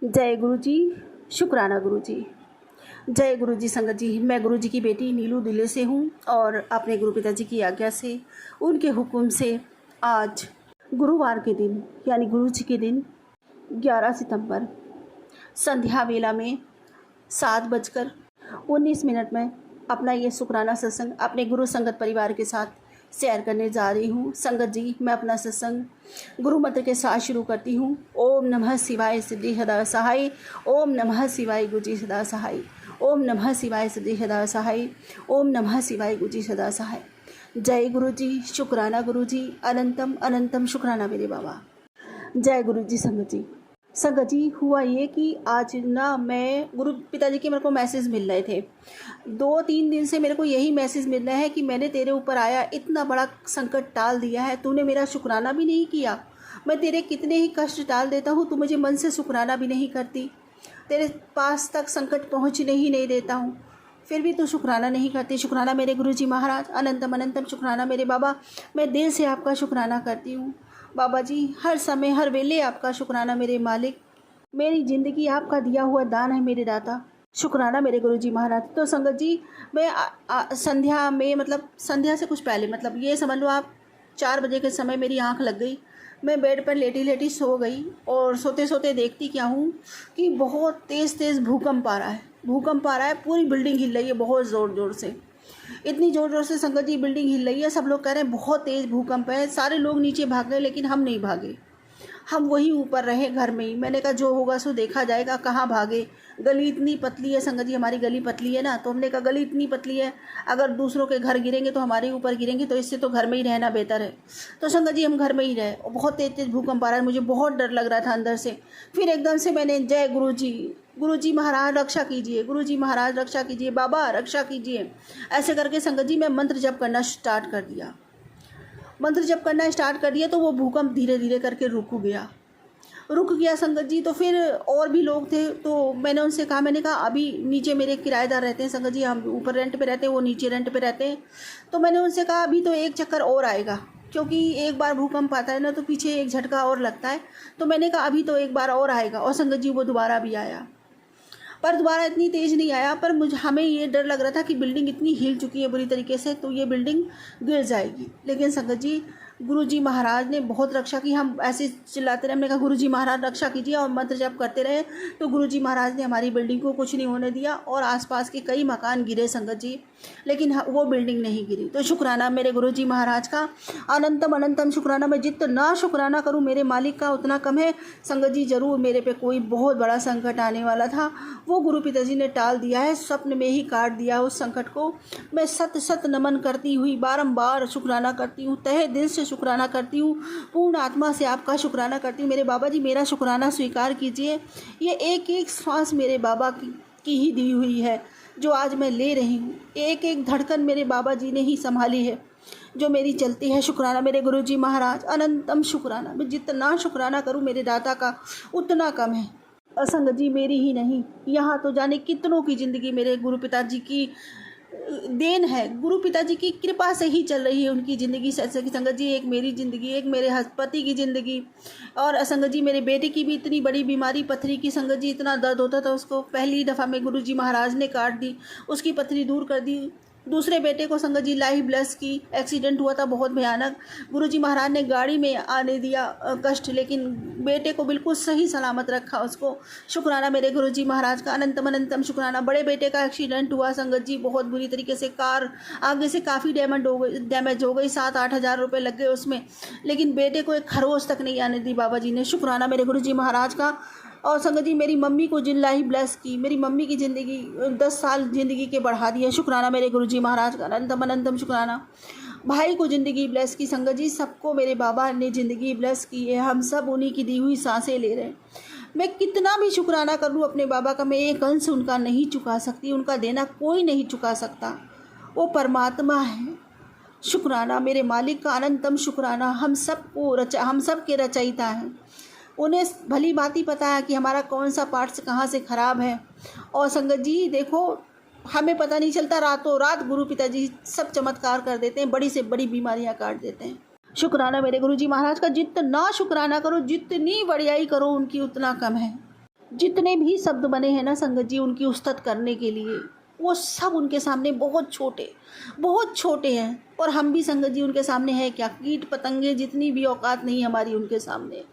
जय गुरु जी। शुक्राना गुरु जी। जय गुरु जी। संगत जी, मैं गुरु जी की बेटी नीलू दिल्ली से हूँ और अपने गुरु पिताजी की आज्ञा से, उनके हुक्म से आज गुरुवार के दिन यानी गुरु जी के दिन 11 सितंबर संध्या वेला में 7:19 में अपना ये शुक्राना सत्संग अपने गुरु संगत परिवार के साथ शेयर करने जा रही हूँ। संगत जी, मैं अपना सत्संग गुरु मंत्र के साथ शुरू करती हूँ। ओम नमः शिवाय सिद्धि सदा सहाय। ओम नमः शिवाय गुरुजी सदा सहाय। ओम नमः शिवाय सिद्धि सदा सहाय। ओम नमः शिवाय गुरुजी सदा सहाय। जय गुरु जी। शुक्राना गुरु जी। अनंतम अनंतम शुक्राना मेरे बाबा। जय गुरु जी। संगत जी, हुआ ये कि आज ना मैं गुरु पिताजी के मेरे को मैसेज मिल रहे थे। 2-3 दिन से मेरे को यही मैसेज मिल रहा है कि मैंने तेरे ऊपर आया इतना बड़ा संकट टाल दिया है, तूने मेरा शुक्राना भी नहीं किया। मैं तेरे कितने ही कष्ट टाल देता हूँ, तू मुझे मन से शुक्राना भी नहीं करती। तेरे पास तक संकट पहुँचने ही नहीं देता हूँ, फिर भी तू शुक्राना नहीं करती। शुक्राना मेरे गुरु जी महाराज। अनंतम अनंतम शुक्राना मेरे बाबा। मैं दिल से आपका शुक्राना करती हूँ बाबा जी। हर समय हर वेले आपका शुक्राना मेरे मालिक। मेरी ज़िंदगी आपका दिया हुआ दान है मेरे दाता। शुक्राना मेरे गुरु जी महाराज। तो संगत जी, मैं संध्या में मतलब संध्या से कुछ पहले मतलब ये समझ लो आप 4 बजे के समय मेरी आंख लग गई। मैं बेड पर लेटी लेटी सो गई और सोते सोते देखती क्या हूँ कि बहुत तेज़ भूकंप आ रहा है। पूरी बिल्डिंग हिल रही है बहुत ज़ोर ज़ोर से। इतनी ज़ोर ज़ोर से संगत जी बिल्डिंग हिल रही है। सब लोग कह रहे हैं बहुत तेज़ भूकंप है। सारे लोग नीचे भाग गए लेकिन हम नहीं भागे, हम वही ऊपर रहे घर में ही। मैंने कहा जो होगा सो देखा जाएगा, कहाँ भागे। गली इतनी पतली है संगत जी, हमारी गली पतली है ना, तो हमने कहा गली इतनी पतली है, अगर दूसरों के घर गिरेंगे तो हमारे ऊपर गिरेंगे, तो इससे तो घर में ही रहना बेहतर है। तो संगत जी हम घर में ही रहे और बहुत तेज भूकंप आ रहा है। मुझे बहुत डर लग रहा था अंदर से। फिर एकदम से मैंने जय गुरु जी महाराज रक्षा कीजिए, गुरु जी महाराज रक्षा कीजिए, बाबा रक्षा कीजिए, ऐसे करके संगत जी मैं मंत्र जप करना स्टार्ट कर दिया। मंत्र जप करना स्टार्ट कर दिया तो वो भूकंप धीरे धीरे करके रुक गया संगत जी। तो फिर और भी लोग थे तो मैंने उनसे कहा, मैंने कहा अभी नीचे मेरे किराएदार रहते हैं संगत जी, हम ऊपर रेंट पे रहते हैं, वो नीचे रेंट पे रहते हैं। तो मैंने उनसे कहा अभी तो एक चक्कर और आएगा, क्योंकि एक बार भूकंप आता है ना तो पीछे एक झटका और लगता है। तो मैंने कहा अभी तो एक बार और आएगा। और संगत जी वो दोबारा भी आया, पर दोबारा इतनी तेज़ नहीं आया। पर हमें ये डर लग रहा था कि बिल्डिंग इतनी हिल चुकी है बुरी तरीके से, तो ये बिल्डिंग गिर जाएगी। लेकिन संगत जी गुरु जी महाराज ने बहुत रक्षा की। हम ऐसे चिल्लाते रहे, हमने कहा गुरु जी महाराज रक्षा कीजिए और मंत्र जप करते रहे। तो गुरु जी महाराज ने हमारी बिल्डिंग को कुछ नहीं होने दिया और आसपास के कई मकान गिरे संगत जी, लेकिन वो बिल्डिंग नहीं गिरी। तो शुक्राना मेरे गुरु जी महाराज का। अनंतम अनंतम शुक्राना। मैं जितना शुक्राना करूँ मेरे मालिक का उतना कम है संगत जी। ज़रूर मेरे पे कोई बहुत बड़ा संकट आने वाला था, वो गुरु पिताजी ने टाल दिया है, स्वप्न में ही काट दिया उस संकट को। मैं सत नमन करती हुई बारंबार शुक्राना करती हूँ, तहे दिल से शुक्राना करती हूँ, पूर्ण आत्मा से आपका शुक्राना करती हूँ। मेरे बाबा जी मेरा शुक्राना स्वीकार कीजिए। ये एक एक श्वास मेरे बाबा की ही दी हुई है जो आज मैं ले रही हूँ। एक एक धड़कन मेरे बाबा जी ने ही संभाली है जो मेरी चलती है। शुक्राना मेरे गुरु जी महाराज। अनंतम शुक्राना। मैं जितना शुक्राना करूँ मेरे दाता का उतना कम है। संगत जी मेरी ही नहीं, यहाँ तो जाने कितनों की ज़िंदगी मेरे गुरु पिताजी की देन है, गुरु पिताजी की कृपा से ही चल रही है उनकी ज़िंदगी। जैसे कि संगत जी एक मेरी ज़िंदगी, एक मेरे पति की ज़िंदगी, और संगत जी मेरे बेटे की भी इतनी बड़ी बीमारी पथरी की संगत जी, इतना दर्द होता था उसको, पहली दफ़ा में गुरु जी महाराज ने काट दी, उसकी पथरी दूर कर दी। दूसरे बेटे को संगत जी लाइफ ब्लेस की, एक्सीडेंट हुआ था बहुत भयानक, गुरुजी महाराज ने गाड़ी में आने दिया कष्ट, लेकिन बेटे को बिल्कुल सही सलामत रखा उसको। शुक्राना मेरे गुरुजी महाराज का। अनंतम अनंतम शुक्राना। बड़े बेटे का एक्सीडेंट हुआ संगत जी बहुत बुरी तरीके से, कार आगे से काफ़ी डैमेज हो गई, 7-8 हज़ार रुपये लग गए उसमें, लेकिन बेटे को एक खरोच तक नहीं आने दी बाबा जी ने। शुक्राना मेरे गुरुजी महाराज का। और संगत जी मेरी मम्मी को जिल्ला ही ब्लेस की, मेरी मम्मी की ज़िंदगी 10 साल ज़िंदगी के बढ़ा दिए। शुक्राना मेरे गुरुजी महाराज का। अनंतम अनंतम शुक्राना। भाई को ज़िंदगी ब्लेस की संगत जी, सबको मेरे बाबा ने ज़िंदगी ब्लेस की है। हम सब उन्हीं की दी हुई सांसें ले रहे हैं। मैं कितना भी शुक्राना कर लूँ अपने बाबा का, मैं एक अंश उनका नहीं चुका सकती, उनका देना कोई नहीं चुका सकता, वो परमात्मा है। शुक्राना मेरे मालिक का। अनंतम शुक्राना। हम सब के रचयिता हैं, उन्हें भली भांति पता है कि हमारा कौन सा पार्ट्स कहाँ से ख़राब है। और संगत जी देखो, हमें पता नहीं चलता, रातों रात गुरु पिताजी सब चमत्कार कर देते हैं, बड़ी से बड़ी बीमारियां काट देते हैं। शुक्राना मेरे गुरुजी महाराज का। जितना शुक्राना करो, जितनी बड़ाई करो उनकी, उतना कम है। जितने भी शब्द बने हैं ना संगत जी उनकी उस्तत करने के लिए, वो सब उनके सामने बहुत छोटे हैं। और हम भी संगत जी उनके सामने है क्या, कीट पतंगे जितनी भी औकात नहीं हमारी उनके सामने।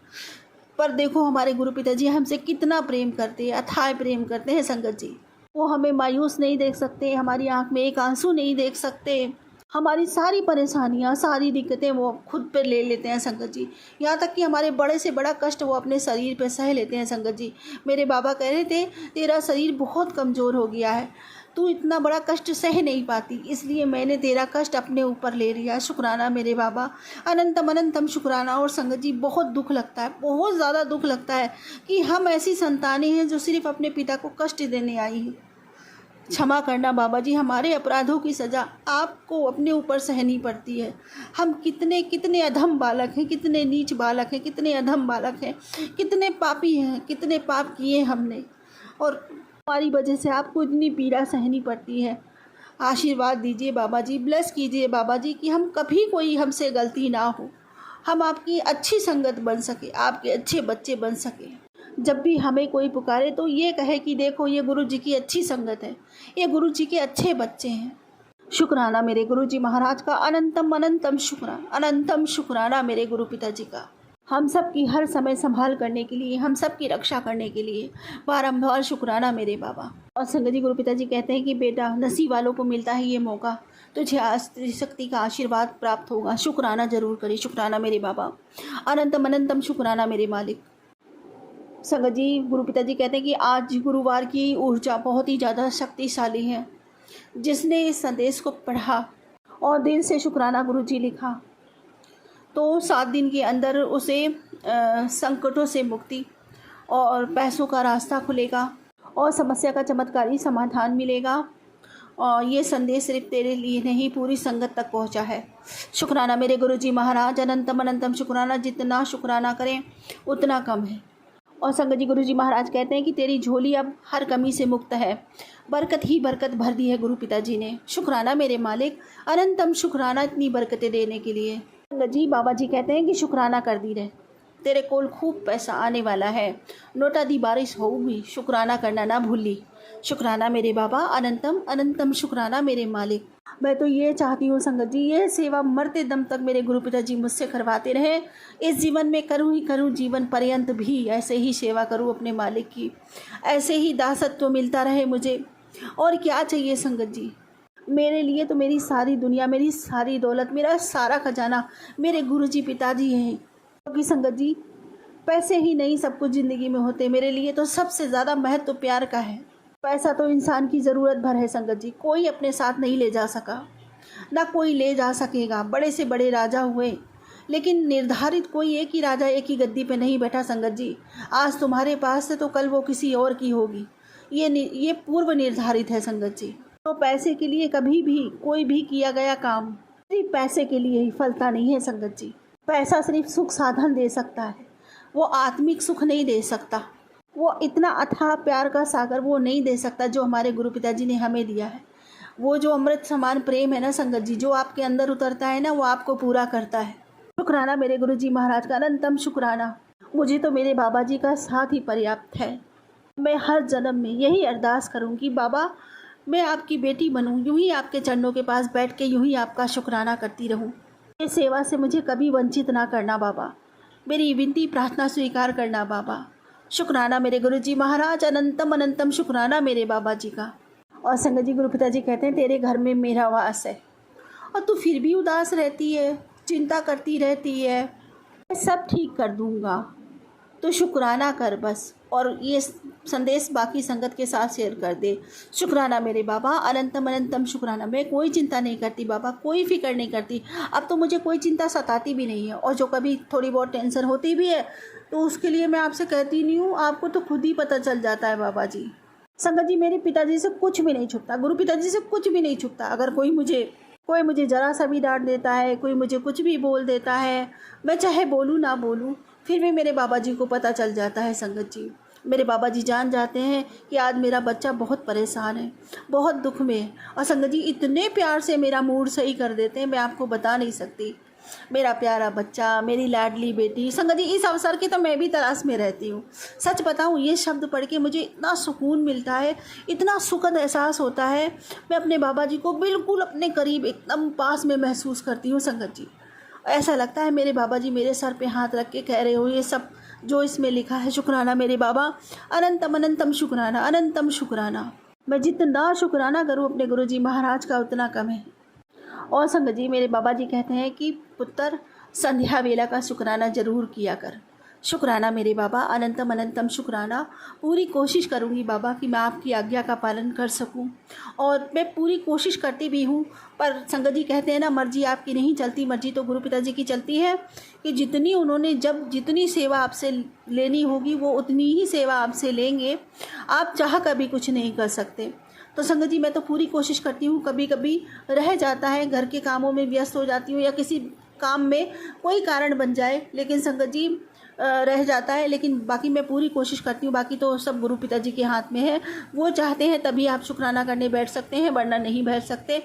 पर देखो हमारे गुरु पिताजी हमसे कितना प्रेम करते हैं, अथाह प्रेम करते हैं संगत जी। वो हमें मायूस नहीं देख सकते, हमारी आंख में एक आंसू नहीं देख सकते, हमारी सारी परेशानियाँ सारी दिक्कतें वो खुद पे ले लेते हैं संगत जी। यहाँ तक कि हमारे बड़े से बड़ा कष्ट वो अपने शरीर पे सह लेते हैं संगत जी। मेरे बाबा कह रहे थे तेरा शरीर बहुत कमज़ोर हो गया है, तू इतना बड़ा कष्ट सह नहीं पाती, इसलिए मैंने तेरा कष्ट अपने ऊपर ले लिया। शुक्राना मेरे बाबा, अनंतम अनंतम शुक्राना। और संगत जी बहुत दुख लगता है, बहुत ज़्यादा दुख लगता है कि हम ऐसी संतानें हैं जो सिर्फ अपने पिता को कष्ट देने आई हैं। क्षमा करना बाबा जी, हमारे अपराधों की सज़ा आपको अपने ऊपर सहनी पड़ती है। हम कितने कितने अधम बालक हैं, कितने नीच बालक हैं, कितने अधम बालक हैं, कितने पापी हैं, कितने पाप किए हमने, और हमारी वजह से आपको इतनी पीड़ा सहनी पड़ती है। आशीर्वाद दीजिए बाबा जी, ब्लेस कीजिए बाबा जी कि हम कभी कोई हमसे गलती ना हो, हम आपकी अच्छी संगत बन सके, आपके अच्छे बच्चे बन सके। जब भी हमें कोई पुकारे तो ये कहे कि देखो ये गुरु जी की अच्छी संगत है, ये गुरु जी के अच्छे बच्चे हैं। शुक्राना मेरे गुरु जी महाराज का, अनंतम अनंतम शुक्राना, अनंतम शुक्राना मेरे गुरु पिताजी का, हम सब की हर समय संभाल करने के लिए, हम सब की रक्षा करने के लिए बारंबार शुक्राना मेरे बाबा। और संगत जी गुरु पिताजी कहते हैं कि बेटा नसीब वालों को मिलता है ये मौका, तुझे स्त्री शक्ति का आशीर्वाद प्राप्त होगा, शुक्राना जरूर करे। शुक्राना मेरे बाबा, अनंतम अनंतम शुक्राना मेरे मालिक। संगत जी गुरु पिताजी कहते हैं कि आज गुरुवार की ऊर्जा बहुत ही ज़्यादा शक्तिशाली है। जिसने इस संदेश को पढ़ा और दिल से शुक्राना गुरु जी लिखा तो 7 दिन के अंदर उसे संकटों से मुक्ति और पैसों का रास्ता खुलेगा और समस्या का चमत्कारी समाधान मिलेगा। और ये संदेश सिर्फ तेरे लिए नहीं पूरी संगत तक पहुंचा है। शुक्राना मेरे गुरु जी महाराज, अनंतम अनंतम शुक्राना। जितना शुक्राना करें उतना कम है। और संगत जी गुरु जी महाराज कहते हैं कि तेरी झोली अब हर कमी से मुक्त है, बरकत ही बरकत भर दी है गुरु पिताजी ने। शुक्राना मेरे मालिक, अनंतम शुक्राना इतनी बरकतें देने के लिए। संगत जी बाबा जी कहते हैं कि शुक्राना कर दी रहे, तेरे कोल खूब पैसा आने वाला है, नोटा दी बारिश होगी, शुक्राना करना ना भूली। शुक्राना मेरे बाबा, अनंतम अनंतम शुक्राना मेरे मालिक। मैं तो ये चाहती हूँ संगत जी, ये सेवा मरते दम तक मेरे गुरु पिताजी मुझसे करवाते रहे। इस जीवन में करूँ ही करूँ, जीवन पर्यंत भी ऐसे ही सेवा करूँ अपने मालिक की, ऐसे ही दासत्व मिलता रहे मुझे। और क्या चाहिए संगत जी, मेरे लिए तो मेरी सारी दुनिया, मेरी सारी दौलत, मेरा सारा खजाना मेरे गुरुजी पिताजी हैं। क्योंकि संगत जी पैसे ही नहीं सब कुछ ज़िंदगी में होते, मेरे लिए तो सबसे ज़्यादा महत्व प्यार का है। पैसा तो इंसान की ज़रूरत भर है संगत जी, कोई अपने साथ नहीं ले जा सका, ना कोई ले जा सकेगा। बड़े से बड़े राजा हुए लेकिन निर्धारित कोई एक ही राजा एक ही गद्दी पे नहीं बैठा संगत जी। आज तुम्हारे पास है तो कल वो किसी और की होगी, ये पूर्व निर्धारित है संगत जी। तो पैसे के लिए कभी भी कोई भी किया गया काम सिर्फ पैसे के लिए ही फलता नहीं है संगत जी। पैसा सिर्फ सुख साधन दे सकता है, वो आत्मिक सुख नहीं दे सकता, वो इतना अथाह प्यार का सागर वो नहीं दे सकता जो हमारे गुरु पिताजी ने हमें दिया है। वो जो अमृत समान प्रेम है ना संगत जी, जो आपके अंदर उतरता है ना, वो आपको पूरा करता है। शुक्राना मेरे गुरु जी महाराज का, अनंतम शुक्राना। मुझे तो मेरे बाबा जी का साथ ही पर्याप्त है। मैं हर जन्म में यही अरदास करूँगी, बाबा मैं आपकी बेटी बनूँ, यूँ ही आपके चरणों के पास बैठ के यूँ ही आपका शुक्राना करती रहूँ। ये सेवा से मुझे कभी वंचित ना करना बाबा, मेरी विनती प्रार्थना स्वीकार करना बाबा। शुक्राना मेरे गुरु जी महाराज, अनंतम अनंतम शुक्राना मेरे बाबा जी का। और संगत जी गुरु पिताजी कहते हैं तेरे घर में मेरा वास है और तू फिर भी उदास रहती है, चिंता करती रहती है, मैं सब ठीक कर दूँगा, तो शुक्राना कर बस। और ये संदेश बाकी संगत के साथ शेयर कर दे। शुक्राना मेरे बाबा, अनंतम अनंतम शुक्राना। मैं कोई चिंता नहीं करती बाबा, कोई फिक्र नहीं करती। अब तो मुझे कोई चिंता सताती भी नहीं है, और जो कभी थोड़ी बहुत टेंशन होती भी है तो उसके लिए मैं आपसे कहती नहीं हूँ, आपको तो खुद ही पता चल जाता है बाबा जी। संगत जी मेरे पिताजी से कुछ भी नहीं छुपता, गुरु पिताजी से कुछ भी नहीं छुपता। अगर कोई मुझे ज़रा सा भी डांट देता है, कोई मुझे कुछ भी बोल देता है, मैं चाहे बोलूँ ना बोलूँ फिर भी मेरे बाबा जी को पता चल जाता है संगत जी। मेरे बाबा जी जान जाते हैं कि आज मेरा बच्चा बहुत परेशान है, बहुत दुख में है। और संगत जी इतने प्यार से मेरा मूड सही कर देते हैं, मैं आपको बता नहीं सकती। मेरा प्यारा बच्चा, मेरी लाडली बेटी। संगत जी, इस अवसर की तो मैं भी तलाश में रहती हूँ। सच बताऊँ, ये शब्द पढ़ के मुझे इतना सुकून मिलता है, इतना सुखद एहसास होता है। मैं अपने बाबा जी को बिल्कुल अपने करीब एकदम पास में महसूस करती हूँ संगत जी। ऐसा लगता है मेरे बाबा जी मेरे सर पे हाथ रख के कह रहे हो ये सब जो इसमें लिखा है। शुक्राना मेरे बाबा, अनंतम अनंतम शुक्राना, अनंतम शुक्राना। मैं जितना शुक्राना करूँ अपने गुरुजी महाराज का उतना कम है। और संगत जी, मेरे बाबा जी कहते हैं कि पुत्र, संध्या वेला का शुक्राना जरूर किया कर। शुक्राना मेरे बाबा, अनंतम अनंतम शुक्राना। पूरी कोशिश करूँगी बाबा कि मैं आपकी आज्ञा का पालन कर सकूं, और मैं पूरी कोशिश करती भी हूँ। पर संगत जी कहते हैं ना, मर्जी आपकी नहीं चलती, मर्जी तो गुरु पिताजी की चलती है कि जितनी उन्होंने जब जितनी सेवा आपसे लेनी होगी वो उतनी ही सेवा आपसे लेंगे। आप चाह कर भी कुछ नहीं कर सकते। तो संगत जी, मैं तो पूरी कोशिश करती हूँ। कभी कभी रह जाता है, घर के कामों में व्यस्त हो जाती हूँ या किसी काम में कोई कारण बन जाए, लेकिन संगत जी रह जाता है। लेकिन बाकी मैं पूरी कोशिश करती हूँ। बाकी तो सब गुरु पिताजी के हाथ में है। वो चाहते हैं तभी आप शुक्राना करने बैठ सकते हैं, वरना नहीं बैठ सकते।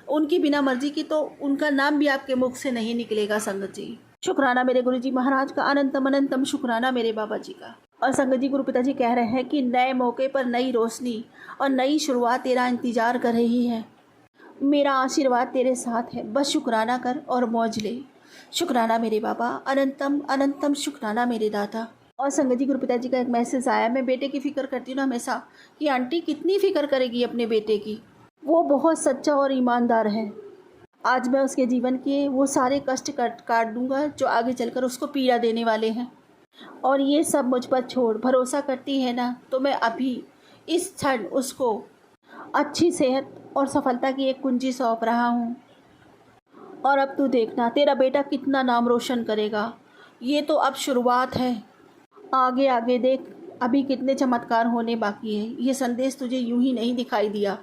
उनकी बिना मर्जी की तो उनका नाम भी आपके मुख से नहीं निकलेगा संगत जी। शुक्राना मेरे गुरु जी महाराज का, अनंतम अनंतम शुक्राना मेरे बाबा जी का। और संगत जी, गुरु पिताजी कह रहे हैं कि नए मौके पर नई रोशनी और नई शुरुआत तेरा इंतजार कर रही है। मेरा आशीर्वाद तेरे साथ है, बस शुक्राना कर और मौज ले। शुक्राना मेरे बाबा, अनंतम अनंतम शुक्राना मेरे दाता। और संगत जी, गुरु पिताजी का एक मैसेज आया। मैं बेटे की फ़िक्र करती हूँ ना हमेशा कि आंटी कितनी फ़िक्र करेगी अपने बेटे की। वो बहुत सच्चा और ईमानदार है। आज मैं उसके जीवन के वो सारे कष्ट काट दूंगा जो आगे चलकर उसको पीड़ा देने वाले हैं। और ये सब मुझ पर छोड़, भरोसा करती है ना, तो मैं अभी इस क्षण उसको अच्छी सेहत और सफलता की एक कुंजी सौंप रहा हूँ। और अब तू देखना तेरा बेटा कितना नाम रोशन करेगा। ये तो अब शुरुआत है, आगे आगे देख अभी कितने चमत्कार होने बाकी है। ये संदेश तुझे यूं ही नहीं दिखाई दिया।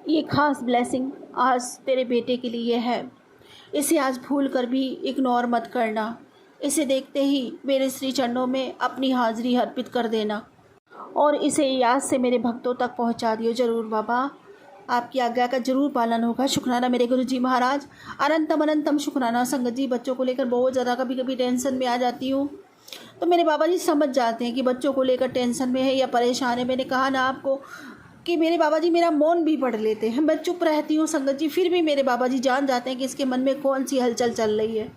ये खास ब्लेसिंग आज तेरे बेटे के लिए है। इसे आज भूल कर भी इग्नोर मत करना। इसे देखते ही मेरे श्री चरणों में अपनी हाजिरी अर्पित कर देना और इसे याद से मेरे भक्तों तक पहुंचा दियो जरूर बाबा। आपकी आज्ञा का जरूर पालन होगा। शुक्राना मेरे गुरु जी महाराज, अनंतम अनंतम शुक्राना। संगत जी, बच्चों को लेकर बहुत ज़्यादा कभी कभी टेंशन में आ जाती हूँ, तो मेरे बाबा जी समझ जाते हैं कि बच्चों को लेकर टेंशन में है या परेशान है। मैंने कहा ना आपको कि मेरे बाबा जी मेरा मौन भी पढ़ लेते हैं। मैं चुप रहती हूँ संगत जी, फिर भी मेरे बाबा जी जान जाते हैं कि इसके मन में कौन सी हलचल चल रही है,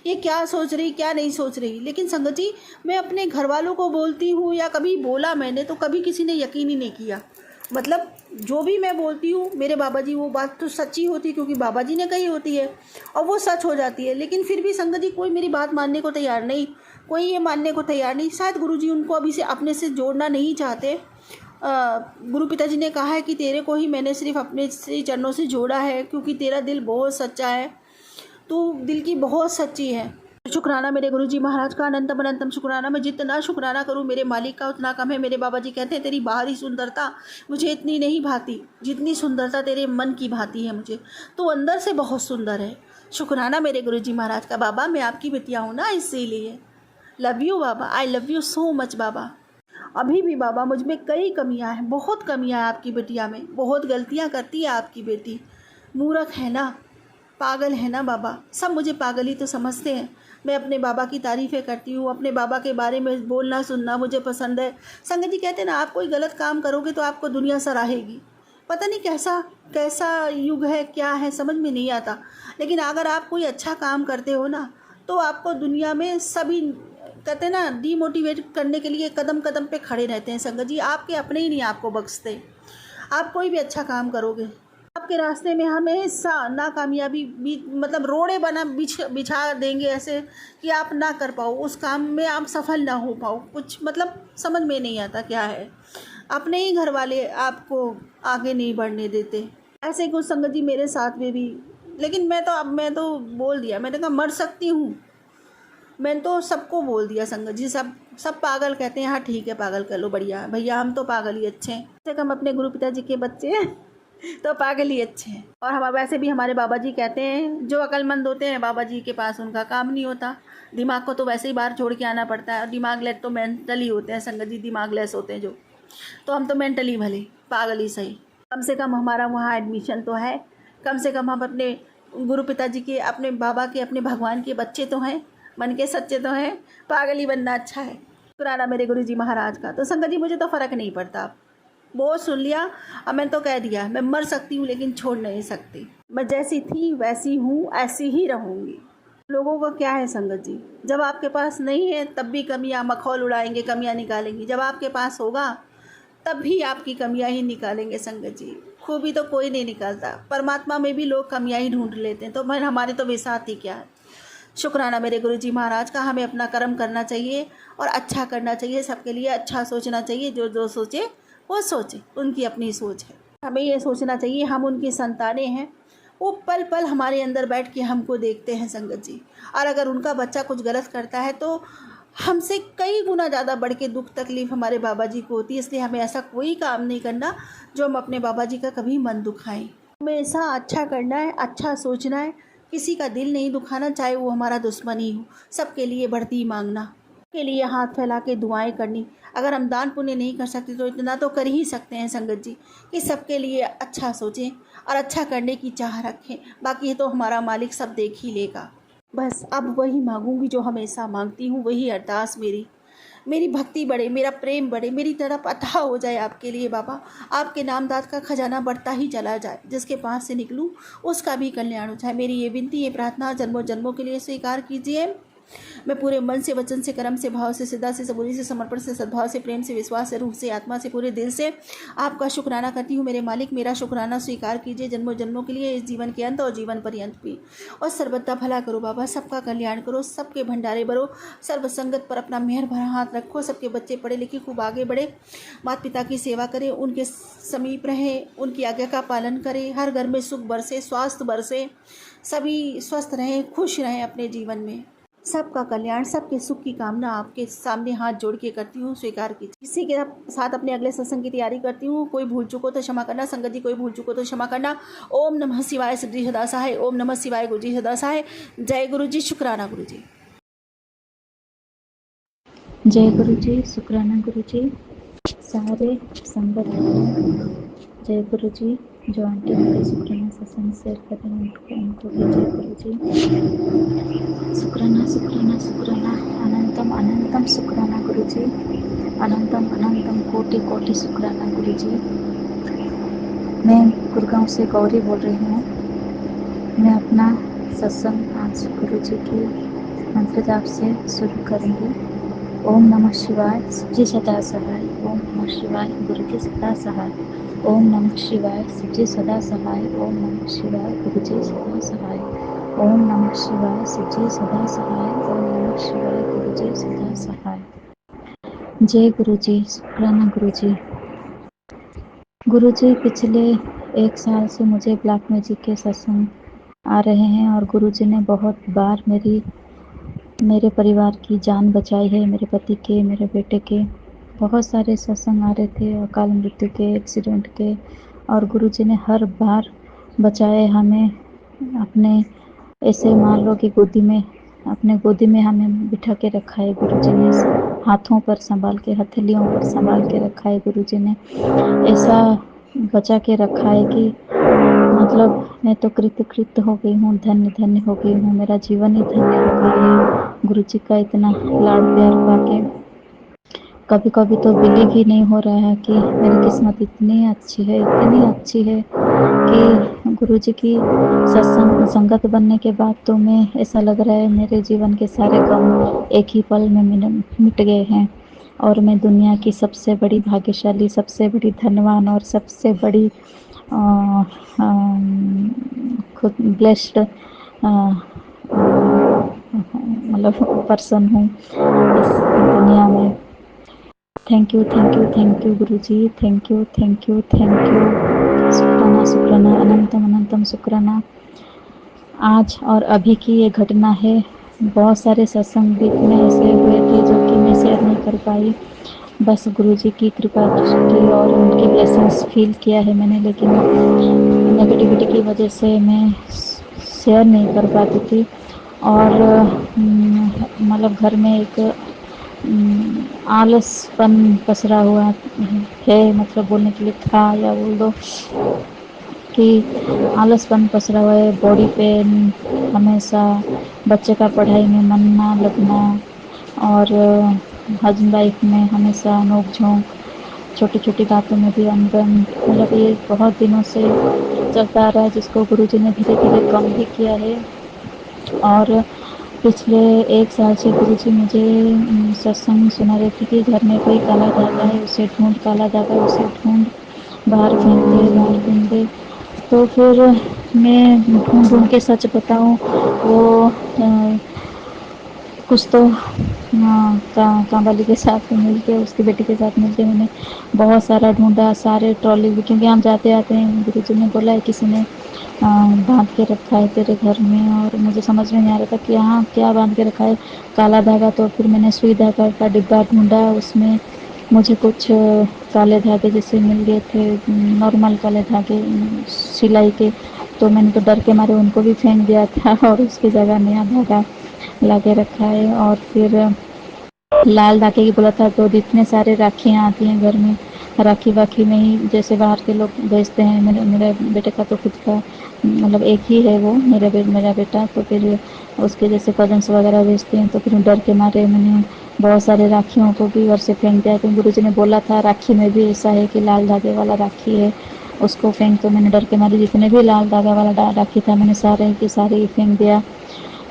ये क्या सोच रही क्या नहीं सोच रही। लेकिन संगत जी, मैं अपने घर वालों को बोलती हूँ या कभी बोला मैंने तो कभी किसी ने यकीन ही नहीं किया। मतलब जो भी मैं बोलती हूँ मेरे बाबा जी, वो बात तो सच्ची होती है क्योंकि बाबा जी ने कही होती है और वो सच हो जाती है। लेकिन फिर भी संगत जी कोई मेरी बात मानने को तैयार नहीं, कोई ये मानने को तैयार नहीं। शायद गुरुजी उनको अभी से अपने से जोड़ना नहीं चाहते। गुरु पिताजी ने कहा है कि तेरे को ही मैंने सिर्फ अपने से चरणों से जोड़ा है क्योंकि तेरा दिल बहुत सच्चा है, तू दिल की बहुत सच्ची है। शुक्राना मेरे गुरुजी महाराज का, अनंतम अनंतम शुक्राना। मैं जितना शुक्राना करूं मेरे मालिक का उतना कम है। मेरे बाबा जी कहते हैं तेरी बाहरी सुंदरता मुझे इतनी नहीं भाती जितनी सुंदरता तेरे मन की भाती है मुझे, तो अंदर से बहुत सुंदर है। शुक्राना मेरे गुरुजी महाराज का। बाबा मैं आपकी बिटिया हूँ ना, इसीलिए लव यू बाबा, I love you so much बाबा। अभी भी बाबा मुझ में कई कमियां हैं, बहुत कमियां हैं आपकी बिटिया में, बहुत गलतियां करती है आपकी बेटी। मूर्ख है ना, पागल है ना बाबा, सब मुझे पागल ही तो समझते हैं। मैं अपने बाबा की तारीफ़ें करती हूँ, अपने बाबा के बारे में बोलना सुनना मुझे पसंद है। संगत जी कहते हैं ना, आप कोई गलत काम करोगे तो आपको दुनिया सराहेगी। पता नहीं कैसा कैसा युग है, क्या है, समझ में नहीं आता। लेकिन अगर आप कोई अच्छा काम करते हो ना तो आपको दुनिया में सभी कहते हैं ना डीमोटिवेट करने के लिए कदम कदम पे खड़े रहते हैं। संगत जी आपके अपने ही नहीं आपको बख्शते। आप कोई भी अच्छा काम करोगे आपके रास्ते में हमेशा नाकामयाबी मतलब रोड़े बिछा देंगे ऐसे कि आप ना कर पाओ, उस काम में आप सफल ना हो पाओ। कुछ मतलब समझ में नहीं आता क्या है। अपने ही घर वाले आपको आगे नहीं बढ़ने देते। ऐसे कुछ संगत जी मेरे साथ में भी। लेकिन मैं तो बोल दिया, मैंने कहा मर सकती हूँ। मैंने तो सबको बोल दिया संगत जी, सब पागल कहते हैं। हाँ ठीक है, पागल कर लो, बढ़िया भैया, हम तो पागल ही अच्छे हैं। कम से कम अपने गुरु पिताजी के बच्चे हैं तो पागल ही अच्छे हैं। और हम वैसे भी हमारे बाबा जी कहते हैं जो अक्लमंद होते हैं बाबा जी के पास उनका काम नहीं होता। दिमाग को तो वैसे ही बाहर छोड़ के आना पड़ता है। और दिमाग लेस तो मेंटली होते हैं संगत जी, दिमाग लेस होते हैं जो, तो हम तो मेंटली भले, पागल ही सही। कम से कम हमारा वहाँ एडमिशन तो है, कम से कम हम अपने गुरु पिताजी के, अपने बाबा के, अपने भगवान के बच्चे तो हैं, मन के सच्चे तो हैं, पागल ही बनना अच्छा है। शुक्राना मेरे गुरु जी महाराज का। तो संगत जी मुझे तो फ़र्क नहीं पड़ता, बहुत सुन लिया। अब मैंने तो कह दिया मैं मर सकती हूँ लेकिन छोड़ नहीं सकती। मैं जैसी थी वैसी हूँ, ऐसी ही रहूँगी। लोगों का क्या है संगत जी, जब आपके पास नहीं है तब भी कमियाँ मखौल उड़ाएंगे, कमियाँ निकालेंगी। जब आपके पास होगा तब भी आपकी कमियाँ ही निकालेंगे संगत जी। खूबी तो कोई नहीं निकालता, परमात्मा में भी लोग कमियाँ ही ढूंढ लेते हैं। तो मैं हमारे तो बेसात ही क्या है। शुक्राना मेरे गुरु जी महाराज का। हमें अपना कर्म करना चाहिए और अच्छा करना चाहिए, सबके लिए अच्छा सोचना चाहिए। जो जो सोचे वो सोचे, उनकी अपनी सोच है। हमें ये सोचना चाहिए हम उनकी संतानें हैं, वो पल पल हमारे अंदर बैठ के हमको देखते हैं संगत जी। और अगर उनका बच्चा कुछ गलत करता है तो हमसे कई गुना ज़्यादा बढ़ के दुख तकलीफ़ हमारे बाबा जी को होती है। इसलिए हमें ऐसा कोई काम नहीं करना जो हम अपने बाबा जी का कभी मन दुखाएं। हमेशा अच्छा करना है, अच्छा सोचना है, किसी का दिल नहीं दुखाना, चाहे वो हमारा दुश्मन ही हो। सबके लिए बढ़ती मांगना, के लिए हाथ फैला के दुआएं करनी। अगर हम दान पुण्य नहीं कर सकते तो इतना तो कर ही सकते हैं संगत जी कि सबके लिए अच्छा सोचें और अच्छा करने की चाह रखें। बाकी तो हमारा मालिक सब देख ही लेगा। बस अब वही मांगूंगी जो हमेशा मांगती हूँ, वही अरदास मेरी। मेरी भक्ति बढ़े, मेरा प्रेम बढ़े, मेरी तरफ अथाह हो जाए आपके लिए बाबा। आपके नामदाद का खजाना बढ़ता ही चला जाए, जिसके पास से निकलूँ उसका भी कल्याण हो जाए। मेरी ये विनती, ये प्रार्थना जन्मों जन्मों के लिए स्वीकार कीजिए। मैं पूरे मन से, वचन से, कर्म से, भाव से, श्रद्धा से, सबूरी से, समर्पण से, सद्भाव से, प्रेम से, विश्वास से, रूह से, आत्मा से, पूरे दिल से आपका शुक्राना करती हूँ। मेरे मालिक मेरा शुक्राना स्वीकार कीजिए जन्मों जन्मों के लिए, इस जीवन के अंत और जीवन पर्यंत भी। और सर्वदा भला करो बाबा, सबका कल्याण करो, सबके भंडारे भरो, सर्व संगत पर अपना मेहर भरा हाथ रखो। सबके बच्चे पढ़े लिखे खूब आगे बढ़े, माता पिता की सेवा करें, उनके समीप रहें, उनकी आज्ञा का पालन करें। हर घर में सुख बरसे, स्वास्थ्य बरसे, सभी स्वस्थ रहें, खुश रहें अपने जीवन में। सबका कल्याण, सबके सुख की कामना आपके सामने हाथ जोड़ के करती हूँ, स्वीकार कीजिए। इसी के साथ अपने अगले सत्संग की तैयारी करती हूँ। कोई भूल चुको तो क्षमा करना संगत जी, कोई भूल चुको तो क्षमा करना। ओम नमः शिवाय, सिद्धि सदा सहाय। ओम नमः शिवाय, गुरु जी सदा सहाय। जय गुरु जी, शुक्राना गुरु जी। जय गुरु जी, शुक्राना गुरु जी। सारे संगत को जय गुरु जी। जो आंटी मेरे शुक्राना सत्संग शेयर कर रहे हैं उनको भी जय गुरु जी। शुक्राना शुक्राना शुक्राना, अनंतम अनंतम शुक्राना गुरु जी। अनंतम अनंतम कोटि कोटि शुक्राना गुरु जी। मैं गुड़गांव से गौरी बोल रही हूँ। मैं अपना सत्संग आज गुरु जी की मंत्र जाप से शुरू करूँगी। ओम नमः शिवाय, जी सदा सहाय। ओम नमः शिवाय, गुरु जी सदा सहाय। ओम नमः शिवाय, जी सदा सहाय। ओम नमः शिवाय, गुरु जी सदा सहाय। ओम नमः शिवाय, जी सदा सहाय। ओम नमः शिवाय, गुरु जी सदा सहाय। जय गुरु जी, शुक्राना गुरु जी। गुरु जी पिछले 1 साल से मुझे ब्लैक मैजिक के सत्संग आ रहे हैं और गुरु जी ने बहुत बार मेरे परिवार की जान बचाई है, मेरे पति के, मेरे बेटे के। बहुत सारे सत्संग आ रहे थे, अकाल मृत्यु के, एक्सीडेंट के, और गुरुजी ने हर बार बचाए हमें। अपने ऐसे मान लो कि अपने गोदी में हमें बिठा के रखा है गुरुजी ने। हाथों पर संभाल के, हथेलियों पर संभाल के रखा है गुरुजी ने। ऐसा बचा के रखा है कि मतलब मैं तो कृत हो गई हूँ, धन्य धन्य हो गई हूँ। मेरा जीवन ही धन्य हो गया है गुरुजी का इतना लाड़ प्यार पाके। कभी कभी तो बिलीव ही नहीं हो रहा है कि मेरी किस्मत इतनी अच्छी है, इतनी अच्छी है कि गुरुजी की संगत बनने के बाद तो मैं ऐसा लग रहा है मेरे जीवन के सारे गम एक ही पल में मिट गए हैं और मैं दुनिया की सबसे बड़ी भाग्यशाली, सबसे बड़ी धनवान और सबसे बड़ी खुद ब्लेस्ड मतलब पर्सन हूँ इस दुनिया में। Thank you Guru ji. Thank you शुक्राना शुक्राना, अनंतम अनंतम शुक्राना। आज और अभी की ये घटना है। बहुत सारे सत्संग बीच में ऐसे हुए थे जो कि मैं शेयर नहीं कर पाई। बस गुरुजी की कृपा दृष्टि और उनकी ब्लेसिंग्स फील किया है मैंने, लेकिन नेगेटिविटी की वजह से मैं शेयर नहीं कर पाती थी। और मतलब घर में एक आलसपन पसरा हुआ है, मतलब बोलने के लिए था, या बोल दो काफ़ी आलसपन पसरा हुआ है, बॉडी पेन हमेशा, बच्चे का पढ़ाई में मन ना लगना और हस्बैंड वाइफ में हमेशा नोक-झोंक, छोटी-छोटी बातों में भी अनबन, मतलब ये बहुत दिनों से चलता आ रहा है, जिसको गुरुजी ने धीरे-धीरे कम भी किया है। और पिछले 1 साल से गुरुजी मुझे सत्संग सुना रहे थे कि घर में कोई काला धागा है उसे ढूँढ, काला धागा उसे ढूँढ, बाहर फेंक दे, बाहर फेंक दे। तो फिर मैं ढूँढ-ढूँढ के सच बताऊँ वो कुछ तो कांवली के साथ मिलके, उसकी बेटी के साथ मिलके मैंने बहुत सारा ढूँढा, सारे ट्रॉली भी, क्योंकि हम जाते-आते हैं, गुरुजी ने बोला है किसी ने बांध के रखा है तेरे घर में, और मुझे समझ में नहीं आ रहा था कि यहाँ क्या बांध के रखा है, काला धागा। तो फिर मैंने सुई धागा का डिब्बा ढूंढा, उसमें मुझे कुछ काले धागे जैसे मिल गए थे, नॉर्मल काले धागे सिलाई के। तो मैंने तो डर के मारे उनको भी फेंक दिया था और उसकी जगह नया धागा ला के रखा है। और फिर लाल राखी की बोला था, तो जितने सारे राखियाँ आती हैं घर में, राखी वाखी में ही जैसे बाहर के लोग भेजते हैं, मेरे बेटे का तो खुद का मतलब एक ही है वो, मेरा बेटा, तो फिर उसके जैसे कजन्स वगैरह भेजते हैं। तो फिर डर के मारे मैंने बहुत सारे राखियों को भी घर से फेंक दिया, क्योंकि गुरुजी ने बोला था राखी में भी ऐसा है कि लाल धागे वाला राखी है उसको फेंक। तो मैंने डर के मारे जितने भी लाल धागा वाला राखी था मैंने सारे के सारे ही फेंक दिया।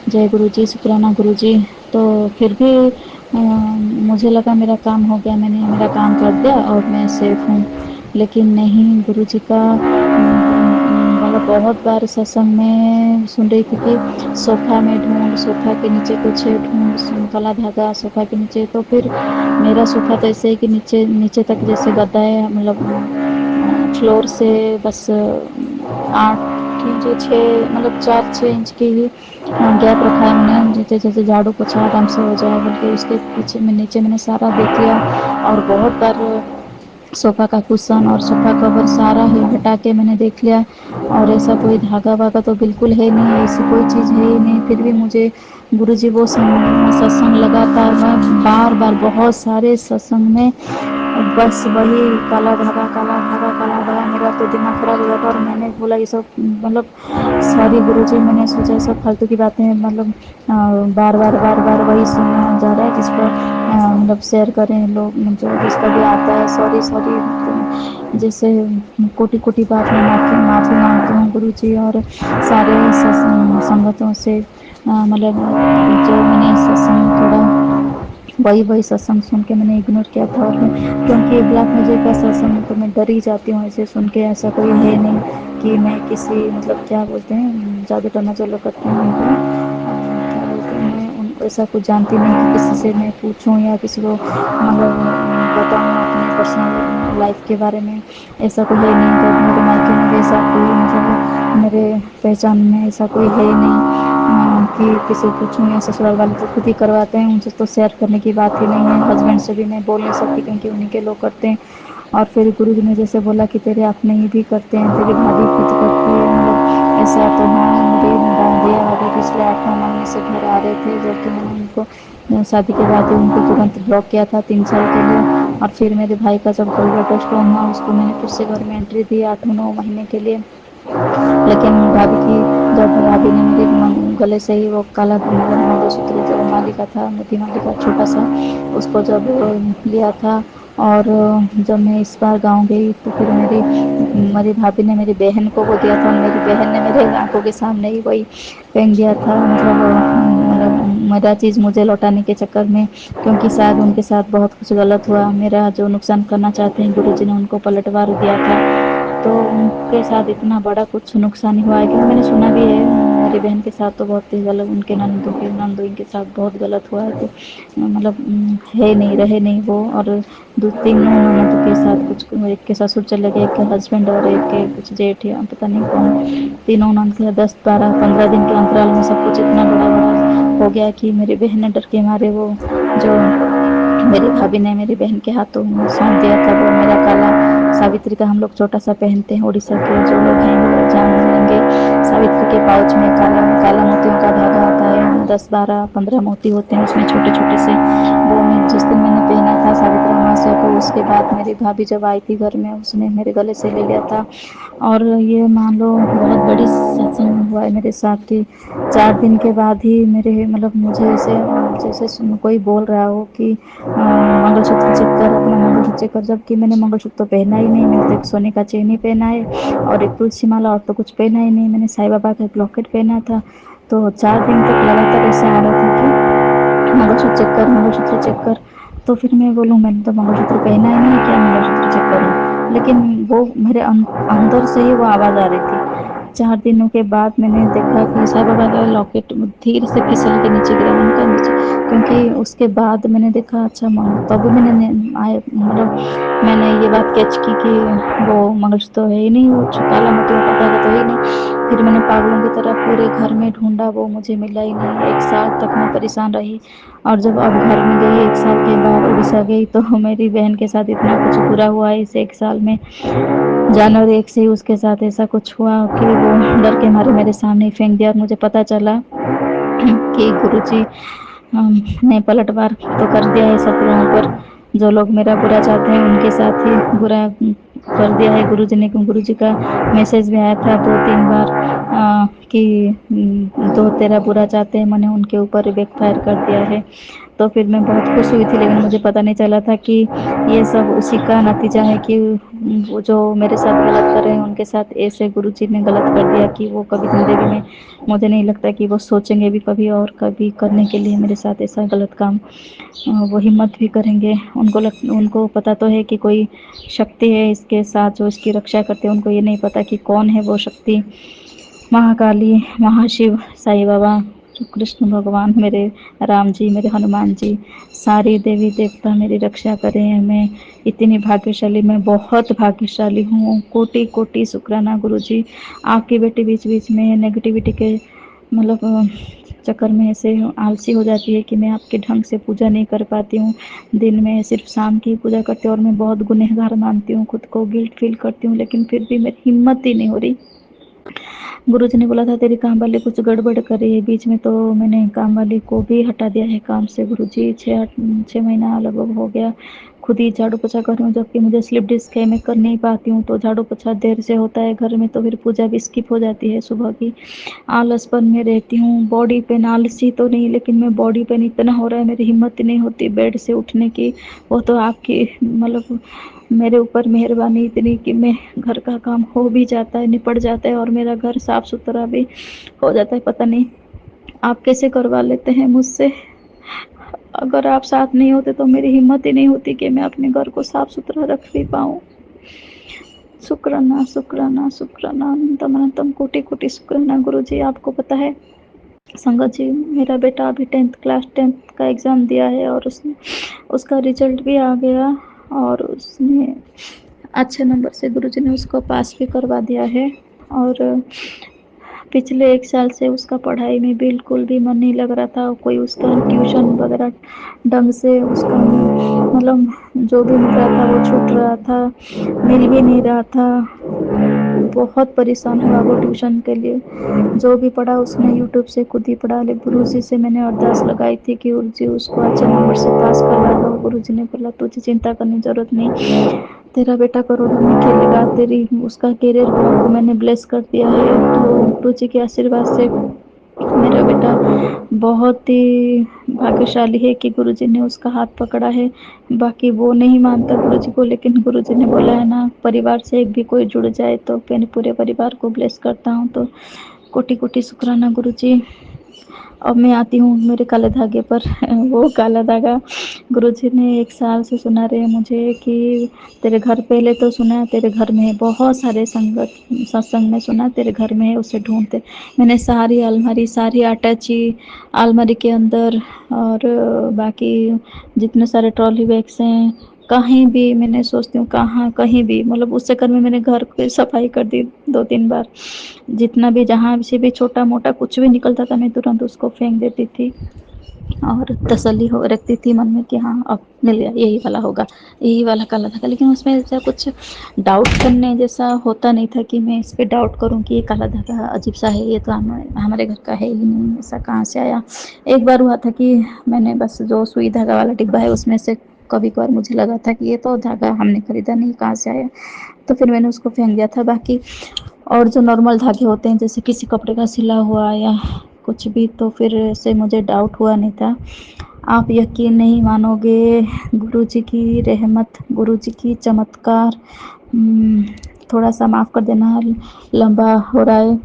जय गुरुजी, शुक्राना गुरुजी। तो फिर भी मुझे लगा मेरा काम हो गया, मैंने मेरा काम कर दिया और मैं सेफ हूँ, लेकिन नहीं। गुरुजी का मतलब बहुत बार सत्संग में सुन रही थी कि सोफा में ढूंढ, सोफा के नीचे कुछ है ढूंढ, काला धागा सोफा के नीचे। तो फिर मेरा सोफा तो ऐसे है कि नीचे नीचे तक जैसे गद्दा है, मतलब फ्लोर से बस 8 इंच 6 मतलब 4-6 इंच की ही गैप रखा है मैंने, जैसे जैसे झाड़ू पोछा आराम से हो जाए, बल्कि उसके पीछे में नीचे मैंने सारा देख लिया। और बहुत बार सोफ़ा का कुशन और सोफ़ा कवर सारा ही हटा के मैंने देख लिया, और ऐसा कोई धागा वागा तो बिल्कुल है नहीं, ऐसी कोई चीज़ है ही नहीं। फिर भी मुझे गुरुजी वो सत्संग लगातार, मैं बार बार बहुत सारे सत्संग में बस वही काला धागा काला धागा काला धागा, मेरा तो दिमाग खराब हो जाता। और मैंने बोला ये सब मतलब सॉरी गुरुजी, मैंने सोचा सब फालतू की बातें मतलब बार बार वही सुना जा रहा है, जिस पर मतलब शेयर करें लोग, जो जिसका भी आता है। सॉरी सॉरी, जैसे कोटि कोटि बात में माफ़ी मांगती हूँ गुरुजी और सारे संगतों से। मतलब जो मैंने सत्संग थोड़ा वही सत्संग सुन के मैंने इग्नोर किया था। और क्योंकि ब्लैक मैजिक का सत्संग तो मैं डर ही जाती हूँ ऐसे सुन के। ऐसा कोई है नहीं कि मैं किसी मतलब क्या बोलते हैं जादू टोना जो लोग करते हैं उनको क्या बोलते हैं, मैं उन ऐसा कुछ जानती नहीं कि किसी से मैं पूछूं या किसी को मतलब बताऊं अपने पर्सनल लाइफ के बारे में। ऐसा कोई है नहीं, तो मेरे मायके में भी ऐसा कोई मतलब मेरे पहचान में ऐसा कोई है नहीं कि किसी को पूछूं, या ससुराल वाले तो खुद ही करवाते हैं, उनसे तो शेयर करने की बात ही नहीं है। हस्बैंड से भी मैं बोल नहीं सकती क्योंकि उन्हीं के लोग करते हैं। और फिर गुरुजी ने जैसे बोला कि तेरे अपने ही भी करते हैं, तेरी भाभी खुद करती है, मतलब ऐसा। तो हाँ, मेरी भैया भाभी पिछले 8-9 महीने से घर आ रहे थे, जबकि मैंने उनको शादी के बाद ही उनको तुरंत ब्लॉक किया था 3 साल के लिए। और फिर मेरे भाई का जब गोल्ड ब्लड स्टोन हुआ, उसको मैंने फिर से घर में एंट्री दी 8-9 महीने के लिए। लेकिन भाभी की जब भाभी ने मेरे गले से ही वो काला मतलब मंगलसूत्र जो मालिका था, मोती मालिका छोटा सा, उसको जब लिया था। और जब मैं इस बार गांव गई तो फिर मेरी भाभी ने मेरी बहन को वो दिया था, और मेरी बहन ने मेरे आंखों के सामने ही वही फेंक दिया था। मतलब मेरा चीज़ मुझे लौटाने के चक्कर में, क्योंकि शायद उनके साथ बहुत कुछ गलत हुआ, मेरा जो नुकसान करना चाहते हैं गुरुजी ने उनको पलटवार दिया था। तो उनके साथ इतना बड़ा कुछ नुकसान हुआ है, क्योंकि मैंने सुना भी है मेरी बहन के साथ तो बहुत ही गलत, उनके नंदों के साथ बहुत गलत हुआ है। तो मतलब है नहीं, रहे नहीं वो। और 2-3 ननद के साथ कुछ, एक के ससुर चले गए, एक के हस्बैंड और एक के कुछ जेठ या पता नहीं कौन, तीनों ननद के 10-12-15 दिन के अंतराल में सब कुछ इतना बड़ा बड़ा हो गया कि मेरी बहन ने डर के मारे वो जो मेरी भाभी ने मेरी बहन के हाथों में सौंप दिया था, वो मेरा काला सावित्री का हम लोग छोटा सा पहनते हैं, उड़ीसा के जो लोग हैं वो लोग जान लेंगे। सावित्री के पाउच में काला काला मोतियों का धागा आता है, 10-12-15 मोती होते हैं उसमें छोटे-छोटे से, वो मैं जिस दिन मैंने पहना था सावित्री अमावस्या को, उसके बाद मेरी भाभी जब आई थी घर में उसने मेरे गले से ले लिया था। और ये मान लो बहुत बड़ी सत्संग हुआ है मेरे साथ कि 4 दिन के बाद ही मेरे मतलब मुझे ऐसे जैसे कोई बोल रहा हो कि मंगलसूत्र चेक कर, अपना मंगलसूत्र चेक कर, जबकि मैंने मंगलसूत्र तो पहना ही नहीं। मैंने तो एक सोने का चेन ही पहना है और एक तुलसी माला, और तो कुछ पहना ही नहीं। मैंने साईं बाबा का एक लॉकेट पहना था। तो 4 दिन तक लगातार ऐसा आ रहा था कि मंगलसूत्र चेक कर, मंगलसूत्र चेक कर। तो फिर मैं बोलूँ मैंने तो मंगलसूत्र पहना ही नहीं, क्या मंगलसूत्र चेक करूँ? लेकिन वो मेरे अंदर से ही वो आवाज़ आ रही थी। 4 दिनों के बाद मैंने देखा कि साईं बाबा का लॉकेट धीरे से फिसल के नीचे गिरा। मैंने कहा नीचे, क्योंकि उसके बाद मैंने देखा अच्छा तब मैंने मतलब मैंने ये बात कैच की कि वो मंगलसूत्र तो है ही नहीं, वो काला मोतियों का धागा तो है ही नहीं। फिर मैंने पागलों की तरह पूरे घर में ढूंढा, वो मुझे मिला ही नहीं। 1 साल तक मैं परेशान रही। और जब अब घर में गई 1 साल के बाद उड़ीसा गई, तो मेरी बहन के साथ इतना कुछ बुरा हुआ इस 1 साल में। जनवरी 1 से ही उसके साथ ऐसा कुछ हुआ कि वो डर के मारे मेरे सामने ही फेंक दिया। और मुझे पता चला कि गुरुजी ने पलटवार तो कर दिया है सब लोगों पर। जो लोग मेरा बुरा चाहते हैं उनके साथ ही बुरा कर दिया है गुरुजी ने। गुरुजी का मैसेज भी आया था 2-3 बार कि जो तेरा बुरा चाहते हैं मैंने उनके ऊपर बैकफायर कर दिया है। तो फिर मैं बहुत खुश हुई थी, लेकिन मुझे पता नहीं चला था कि ये सब उसी का नतीजा है कि वो जो मेरे साथ गलत कर रहे हैं उनके साथ ऐसे गुरुजी ने गलत कर दिया कि वो कभी ज़िंदगी में, मुझे नहीं लगता कि वो सोचेंगे भी कभी और कभी करने के लिए मेरे साथ ऐसा गलत काम। वो हिम्मत भी करेंगे। उनको पता तो है कि कोई शक्ति है इसके साथ जो इसकी रक्षा करते हैं। उनको ये नहीं पता कि कौन है वो शक्ति। महाकाली, महाशिव, साईं बाबा, कृष्ण भगवान, मेरे राम जी, मेरे हनुमान जी, सारी देवी देवता मेरी रक्षा करें। मैं इतनी भाग्यशाली, मैं बहुत भाग्यशाली हूँ। कोटि कोटि शुक्राना गुरुजी। आपकी बेटी बीच बीच में नेगेटिविटी के मतलब चक्कर में ऐसे आलसी हो जाती है कि मैं आपके ढंग से पूजा नहीं कर पाती हूँ। दिन में सिर्फ शाम की पूजा करती हूँ और मैं बहुत गुनहगार मानती हूँ खुद को, गिल्ट फील करती हूँ, लेकिन फिर भी मेरी हिम्मत ही नहीं हो रही। गुरुजी ने बोला था तेरी काम वाली कुछ गड़बड़ कर रही है बीच में, तो मैंने काम वाली को भी हटा दिया है काम से गुरुजी। 6 महीना लगभग हो गया खुद ही झाड़ू पोछा कर रही हूँ, जबकि मुझे स्लिप डिस्क है, मैं कर नहीं पाती हूँ। तो झाड़ू पोछा देर से होता है घर में, तो फिर पूजा भी स्किप हो जाती है सुबह की। आलसपन में रहती हूँ। बॉडी पेन, आलसी तो नहीं लेकिन मैं बॉडी पेन इतना हो रहा है, मेरी हिम्मत नहीं होती बेड से उठने की। वो तो आपकी मतलब मेरे ऊपर मेहरबानी इतनी कि मैं घर का काम हो भी जाता है, निपट जाता है और मेरा घर साफ सुथरा भी हो जाता है। पता नहीं आप कैसे करवा लेते हैं मुझसे। अगर आप साथ नहीं होते तो मेरी हिम्मत ही नहीं होती कि मैं अपने घर को साफ सुथरा रख भी पाऊँ। शुक्राना शुक्राना शुक्राना, अनंतम अनंतम कोटि कोटि शुक्राना गुरुजी। आपको पता है संगत जी, मेरा बेटा अभी 10th का एग्ज़ाम दिया है और उसका रिजल्ट भी आ गया और उसने अच्छे नंबर से गुरुजी ने उसको पास भी करवा दिया है। और पिछले 1 साल से उसका पढ़ाई में बिल्कुल भी मन नहीं लग रहा था। कोई उसका ट्यूशन वगैरह ढंग से उसका मतलब जो भी मिल रहा था वो छूट रहा था, मिल भी नहीं रहा था। बहुत परेशान हुआ वो ट्यूशन के लिए। जो भी पढ़ा उसने यूट्यूब से खुद ही पढ़ा। लेकिन गुरुजी से मैंने अरदास लगाई थी कि गुरुजी उसको अच्छे नंबर से पास करवा दो। गुरुजी ने बोला तुझे चिंता करने की ज़रूरत नहीं, तेरा बेटा करोड़ों में खेलेगा। तेरी उसका करियर को मैंने ब्लेस कर दिया है। तो गुरुजी के आशीर्वाद से मेरा बेटा बहुत ही भाग्यशाली है कि गुरुजी ने उसका हाथ पकड़ा है। बाकी वो नहीं मानता गुरुजी को, लेकिन गुरुजी ने बोला है ना, परिवार से एक भी कोई जुड़ जाए तो मैं पूरे परिवार को ब्लेस करता हूँ। तो कोटि कोटि शुक्राना गुरुजी। अब मैं आती हूँ मेरे काले धागे पर। वो काला धागा गुरुजी ने 1 साल से सुना रहे मुझे कि तेरे घर, पहले तो सुना तेरे घर में है, बहुत सारे सत्संग में सुना तेरे घर में है, उसे ढूंढते। मैंने सारी अलमारी, सारी अटैची अलमारी के अंदर और बाकी जितने सारे ट्रॉली बैग्स हैं, कहीं भी मैंने सोचती हूँ कहाँ कहीं भी, मतलब उस चक्कर में मैंने घर की सफाई कर दी 2-3 बार। जितना भी जहाँ से भी छोटा मोटा कुछ भी निकलता था मैं तुरंत उसको फेंक देती थी। और तसल्ली हो रखती थी मन में कि हाँ अब मिल गया, यही वाला होगा, यही वाला काला धागा। लेकिन उसमें ऐसा कुछ डाउट करने जैसा होता नहीं था कि मैं इस पे डाउट करूं कि ये काला धागा अजीब सा है, ये तो हमारे घर का है ही नहीं, ऐसा कहाँ से आया। एक बार हुआ था कि मैंने बस जो सुई धागा वाला डिब्बा है उसमें से कभी कभार मुझे लगा था कि ये तो धागा हमने खरीदा नहीं, कहाँ से आया, तो फिर मैंने उसको फेंक दिया था। बाकी और जो नॉर्मल धागे होते हैं जैसे किसी कपड़े का सिला हुआ या कुछ भी, तो फिर से मुझे डाउट हुआ नहीं था। आप यकीन नहीं मानोगे, गुरुजी की रहमत, गुरुजी की चमत्कार। थोड़ा सा माफ़ कर देना, लंबा हो रहा है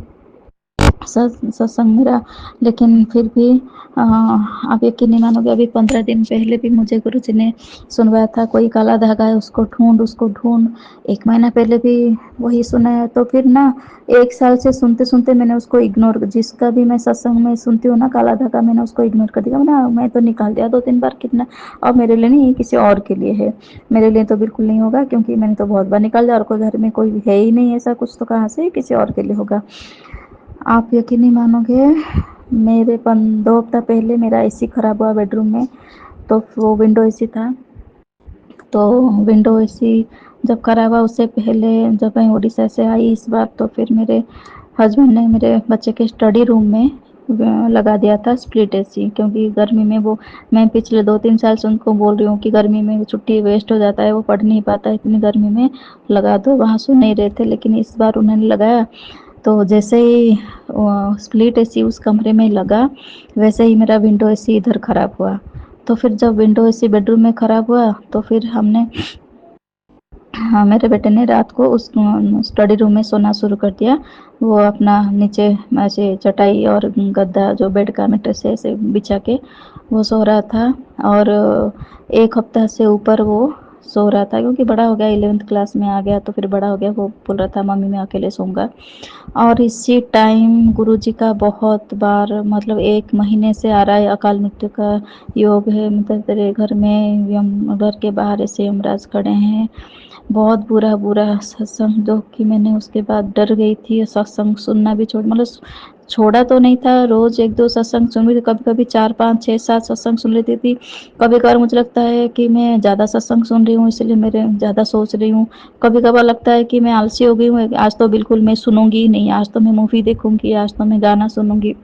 सत्संग मेरा, लेकिन फिर भी आप यकीन नहीं मानोगे, अभी 15 दिन पहले भी मुझे गुरुजी ने सुनवाया था, कोई काला धागा है उसको ढूंढ, उसको ढूंढ। 1 महीना पहले भी वही सुनाया, तो फिर ना 1 साल से सुनते सुनते मैंने उसको इग्नोर, जिसका भी मैं सत्संग में सुनती हूँ ना काला धागा, मैंने उसको इग्नोर कर दिया ना, मैं तो निकाल दिया 2-3 बार, कितना अब मेरे लिए नहीं, किसी और के लिए है, मेरे लिए तो बिल्कुल नहीं होगा, क्योंकि मैंने तो बहुत बार निकाल दिया और कोई घर में कोई है ही नहीं ऐसा कुछ, तो कहाँ से किसी और के लिए होगा। आप यकीन नहीं मानोगे, मेरे 2 हफ्ता पहले मेरा एसी ख़राब हुआ बेडरूम में, तो वो विंडो एसी था, तो विंडो एसी जब ख़राब हुआ उससे पहले जब मैं उड़ीसा से आई इस बार, तो फिर मेरे हस्बैंड ने मेरे बच्चे के स्टडी रूम में लगा दिया था स्प्लिट एसी, क्योंकि गर्मी में वो, मैं पिछले 2-3 साल से उनको बोल रही हूँ कि गर्मी में छुट्टी वेस्ट हो जाता है, वो पढ़ नहीं पाता है इतनी गर्मी में, लगा दो, वहाँ सुन नहीं रहे थे, लेकिन इस बार उन्होंने लगाया। तो जैसे ही स्प्लिट एसी उस कमरे में लगा, वैसे ही मेरा विंडो एसी इधर ख़राब हुआ। तो फिर जब विंडो एसी बेडरूम में ख़राब हुआ, तो फिर हमने, हाँ, मेरे बेटे ने रात को उस स्टडी रूम में सोना शुरू कर दिया। वो अपना नीचे ऐसे चटाई और गद्दा जो बेड का मैट्रेस है ऐसे बिछा के वो सो रहा था, और 1 हफ्ता से ऊपर वो सो रहा था, क्योंकि बड़ा हो गया, 11th क्लास में आ गया, तो फिर बड़ा हो गया, वो बोल रहा था मम्मी मैं अकेले सोऊंगा। और इसी टाइम गुरुजी का बहुत बार, मतलब 1 महीने से आ रहा है, अकाल मृत्यु का योग है, मतलब तेरे घर में घर के बाहर ऐसे यमराज खड़े हैं। बहुत बुरा बुरा सत्संग, जो कि मैंने उसके बाद डर गई थी, सत्संग सुनना भी मतलब छोड़ा तो नहीं था, रोज 1-2 सत्संग सुन रही थी, कभी कभी 4-5-6-7 सत्संग सुन लेती थी। कभी कभार मुझे लगता है कि मैं ज़्यादा सत्संग सुन रही हूँ, इसलिए मेरे ज़्यादा सोच रही हूँ। कभी कभार लगता है कि मैं आलसी हो गई हूँ, आज तो बिल्कुल मैं सुनूंगी ही नहीं, आज तो मैं मूवी देखूंगी, आज तो मैं गाना सुनूंगी,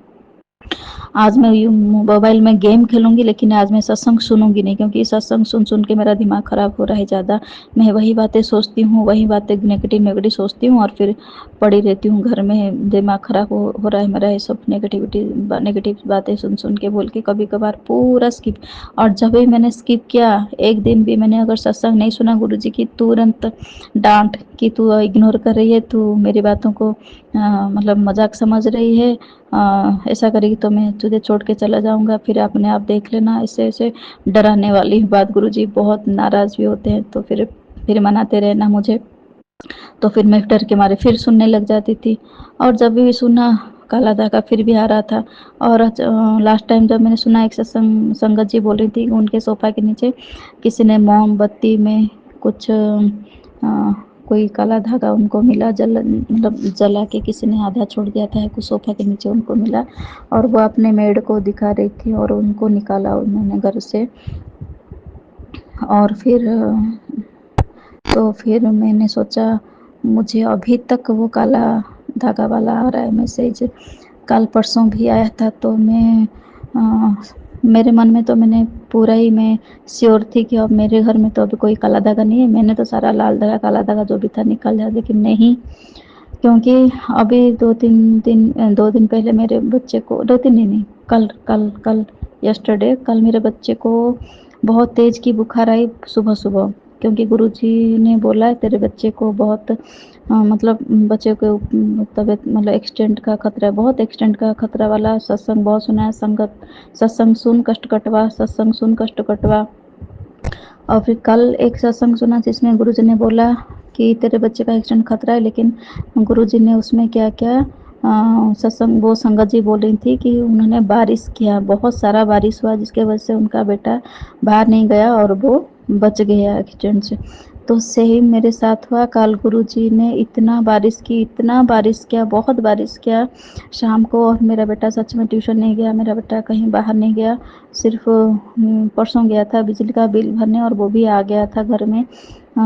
आज मैं मोबाइल में गेम खेलूंगी, लेकिन आज मैं सत्संग सुनूंगी नहीं, क्योंकि सत्संग सुन सुन के मेरा दिमाग खराब हो रहा है ज़्यादा। मैं वही बातें सोचती हूँ, वही बातें नेगेटिव नेगेटिव सोचती हूँ, और फिर पड़ी रहती हूँ घर में, दिमाग खराब हो रहा है मेरा, ये सब नेगेटिव बातें सुन सुन के बोल के कभी कभार पूरा स्किप। और जब भी मैंने स्किप किया, एक दिन भी मैंने अगर सत्संग नहीं सुना गुरु जी की, तुरंत डांट कि तू इग्नोर कर रही है, तू मेरी बातों को मतलब मजाक समझ रही है, ऐसा करेगी तो मैं तुझे छोड़ के चला जाऊंगा, फिर अपने आप देख लेना, ऐसे ऐसे डराने वाली बात। गुरुजी बहुत नाराज भी होते हैं, तो फिर मनाते रहना मुझे, तो फिर मैं डर के मारे फिर सुनने लग जाती थी। और जब भी सुना काला धागा फिर भी आ रहा था। और लास्ट टाइम जब मैंने सुना, एक संगत जी बोल रही थी उनके सोफा के नीचे किसी ने मोमबत्ती में कुछ कोई काला धागा उनको मिला, मतलब जला के किसी ने आधा छोड़ दिया था, कुछ सोफा के नीचे उनको मिला, और वो अपने मेड को दिखा रही थी, और उनको निकाला उन्होंने घर से। और फिर मैंने सोचा, मुझे अभी तक वो काला धागा वाला आ रहा है मैसेज, कल परसों भी आया था, तो मेरे मन में तो मैंने पूरा ही, मैं श्योर थी कि अब मेरे घर में तो अभी कोई काला धागा नहीं है, मैंने तो सारा लाल धागा काला धागा जो भी था निकाल दिया, लेकिन नहीं, क्योंकि अभी 2 दिन पहले मेरे बच्चे को, 2 दिन नहीं, कल कल कल यस्टरडे, कल मेरे बच्चे को बहुत तेज़ की बुखार आई सुबह सुबह, क्योंकि गुरुजी ने बोला है तेरे बच्चे को बहुत मतलब बच्चे को तबीयत, मतलब एक्सीडेंट का खतरा है, बहुत एक्सीडेंट का खतरा वाला सत्संग बहुत सुना है, सत्संग सुन कष्ट कटवा, सत्संग सुन कष्ट कटवा। और फिर कल एक सत्संग सुना जिसमें गुरुजी ने बोला कि तेरे बच्चे का एक्सीडेंट खतरा है, लेकिन गुरुजी ने उसमें क्या क्या सत्संग, वो संगत जी बोल रही थी कि उन्होंने बारिश किया, बहुत सारा बारिश हुआ, जिसके वजह से उनका बेटा बाहर नहीं गया और वो बच गया एक्सीडेंट से। तो सेम मेरे साथ हुआ। कल गुरुजी ने इतना बारिश की, इतना बारिश किया, बहुत बारिश किया शाम को। और मेरा बेटा सच में ट्यूशन नहीं गया, मेरा बेटा कहीं बाहर नहीं गया, सिर्फ परसों गया था बिजली का बिल भरने, और वो भी आ गया था घर में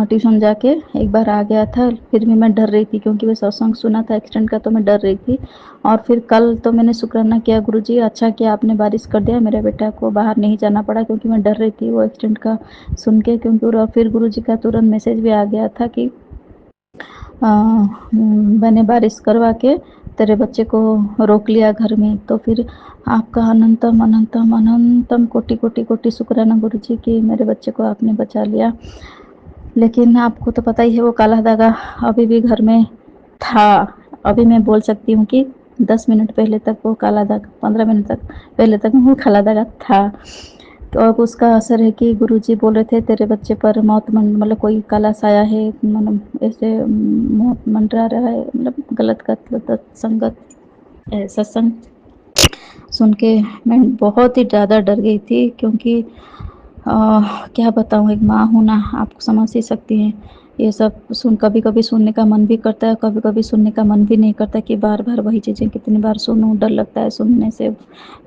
ट्यूशन जाके एक बार आ गया था। फिर भी मैं डर रही थी क्योंकि वो सत्संग सुना था एक्सीडेंट का, तो मैं डर रही थी। और फिर कल तो मैंने शुक्राना किया, गुरुजी अच्छा किया आपने बारिश कर दिया, मेरे बेटा को बाहर नहीं जाना पड़ा, क्योंकि मैं डर रही थी वो एक्सीडेंट का सुन के। क्योंकि और फिर गुरुजी का तुरंत मैसेज भी आ गया था कि मैंने बारिश करवा के तेरे बच्चे को रोक लिया घर में। तो फिर आपका अनंतम अनंतम अनंतम कोटि कोटि कोटि शुक्राना गुरुजी कि मेरे बच्चे को आपने बचा लिया। लेकिन आपको तो पता ही है वो काला धागा अभी भी घर में था। अभी मैं बोल सकती हूँ कि 10 मिनट पहले तक वो काला धागा, 15 मिनट तक पहले तक वो काला धागा था। तो अब उसका असर है कि गुरुजी बोल रहे थे तेरे बच्चे पर मौत मतलब कोई काला साया है, मतलब ऐसे मौत मंडरा रहा है, मतलब गलत संगत सत्संग सुन के मैं बहुत ही ज़्यादा डर गई थी। क्योंकि क्या बताऊँ, एक माँ हूँ ना, आप समझ ही सकती हैं। ये सब कभी कभी सुनने का मन भी करता है, कभी कभी सुनने का मन भी नहीं करता कि बार बार वही चीज़ें कितनी बार सुनूं, डर लगता है सुनने से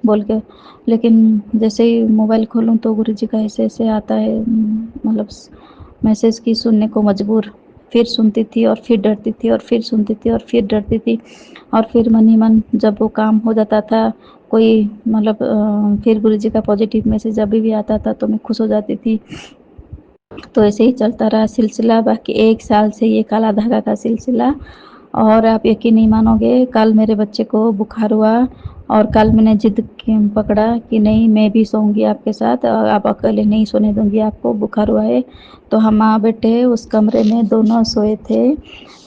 बोल के। लेकिन जैसे ही मोबाइल खोलूं तो गुरुजी का ऐसे ऐसे आता है, मतलब मैसेज की सुनने को मजबूर। फिर सुनती थी और फिर डरती थी, और फिर सुनती थी और फिर डरती थी। और फिर मन ही मन जब वो काम हो जाता था, कोई मतलब फिर गुरुजी का पॉजिटिव मैसेज अभी भी आता था तो मैं खुश हो जाती थी। तो ऐसे ही चलता रहा सिलसिला, बाकी 1 साल से ये काला धागा का सिलसिला। और आप यकीन नहीं मानोगे, कल मेरे बच्चे को बुखार हुआ और कल मैंने जिद पकड़ा कि नहीं मैं भी सोऊंगी आपके साथ, आप अकेले नहीं सोने दूंगी आपको, बुखार हुआ है। तो हम माँ बेटे उस कमरे में दोनों सोए थे,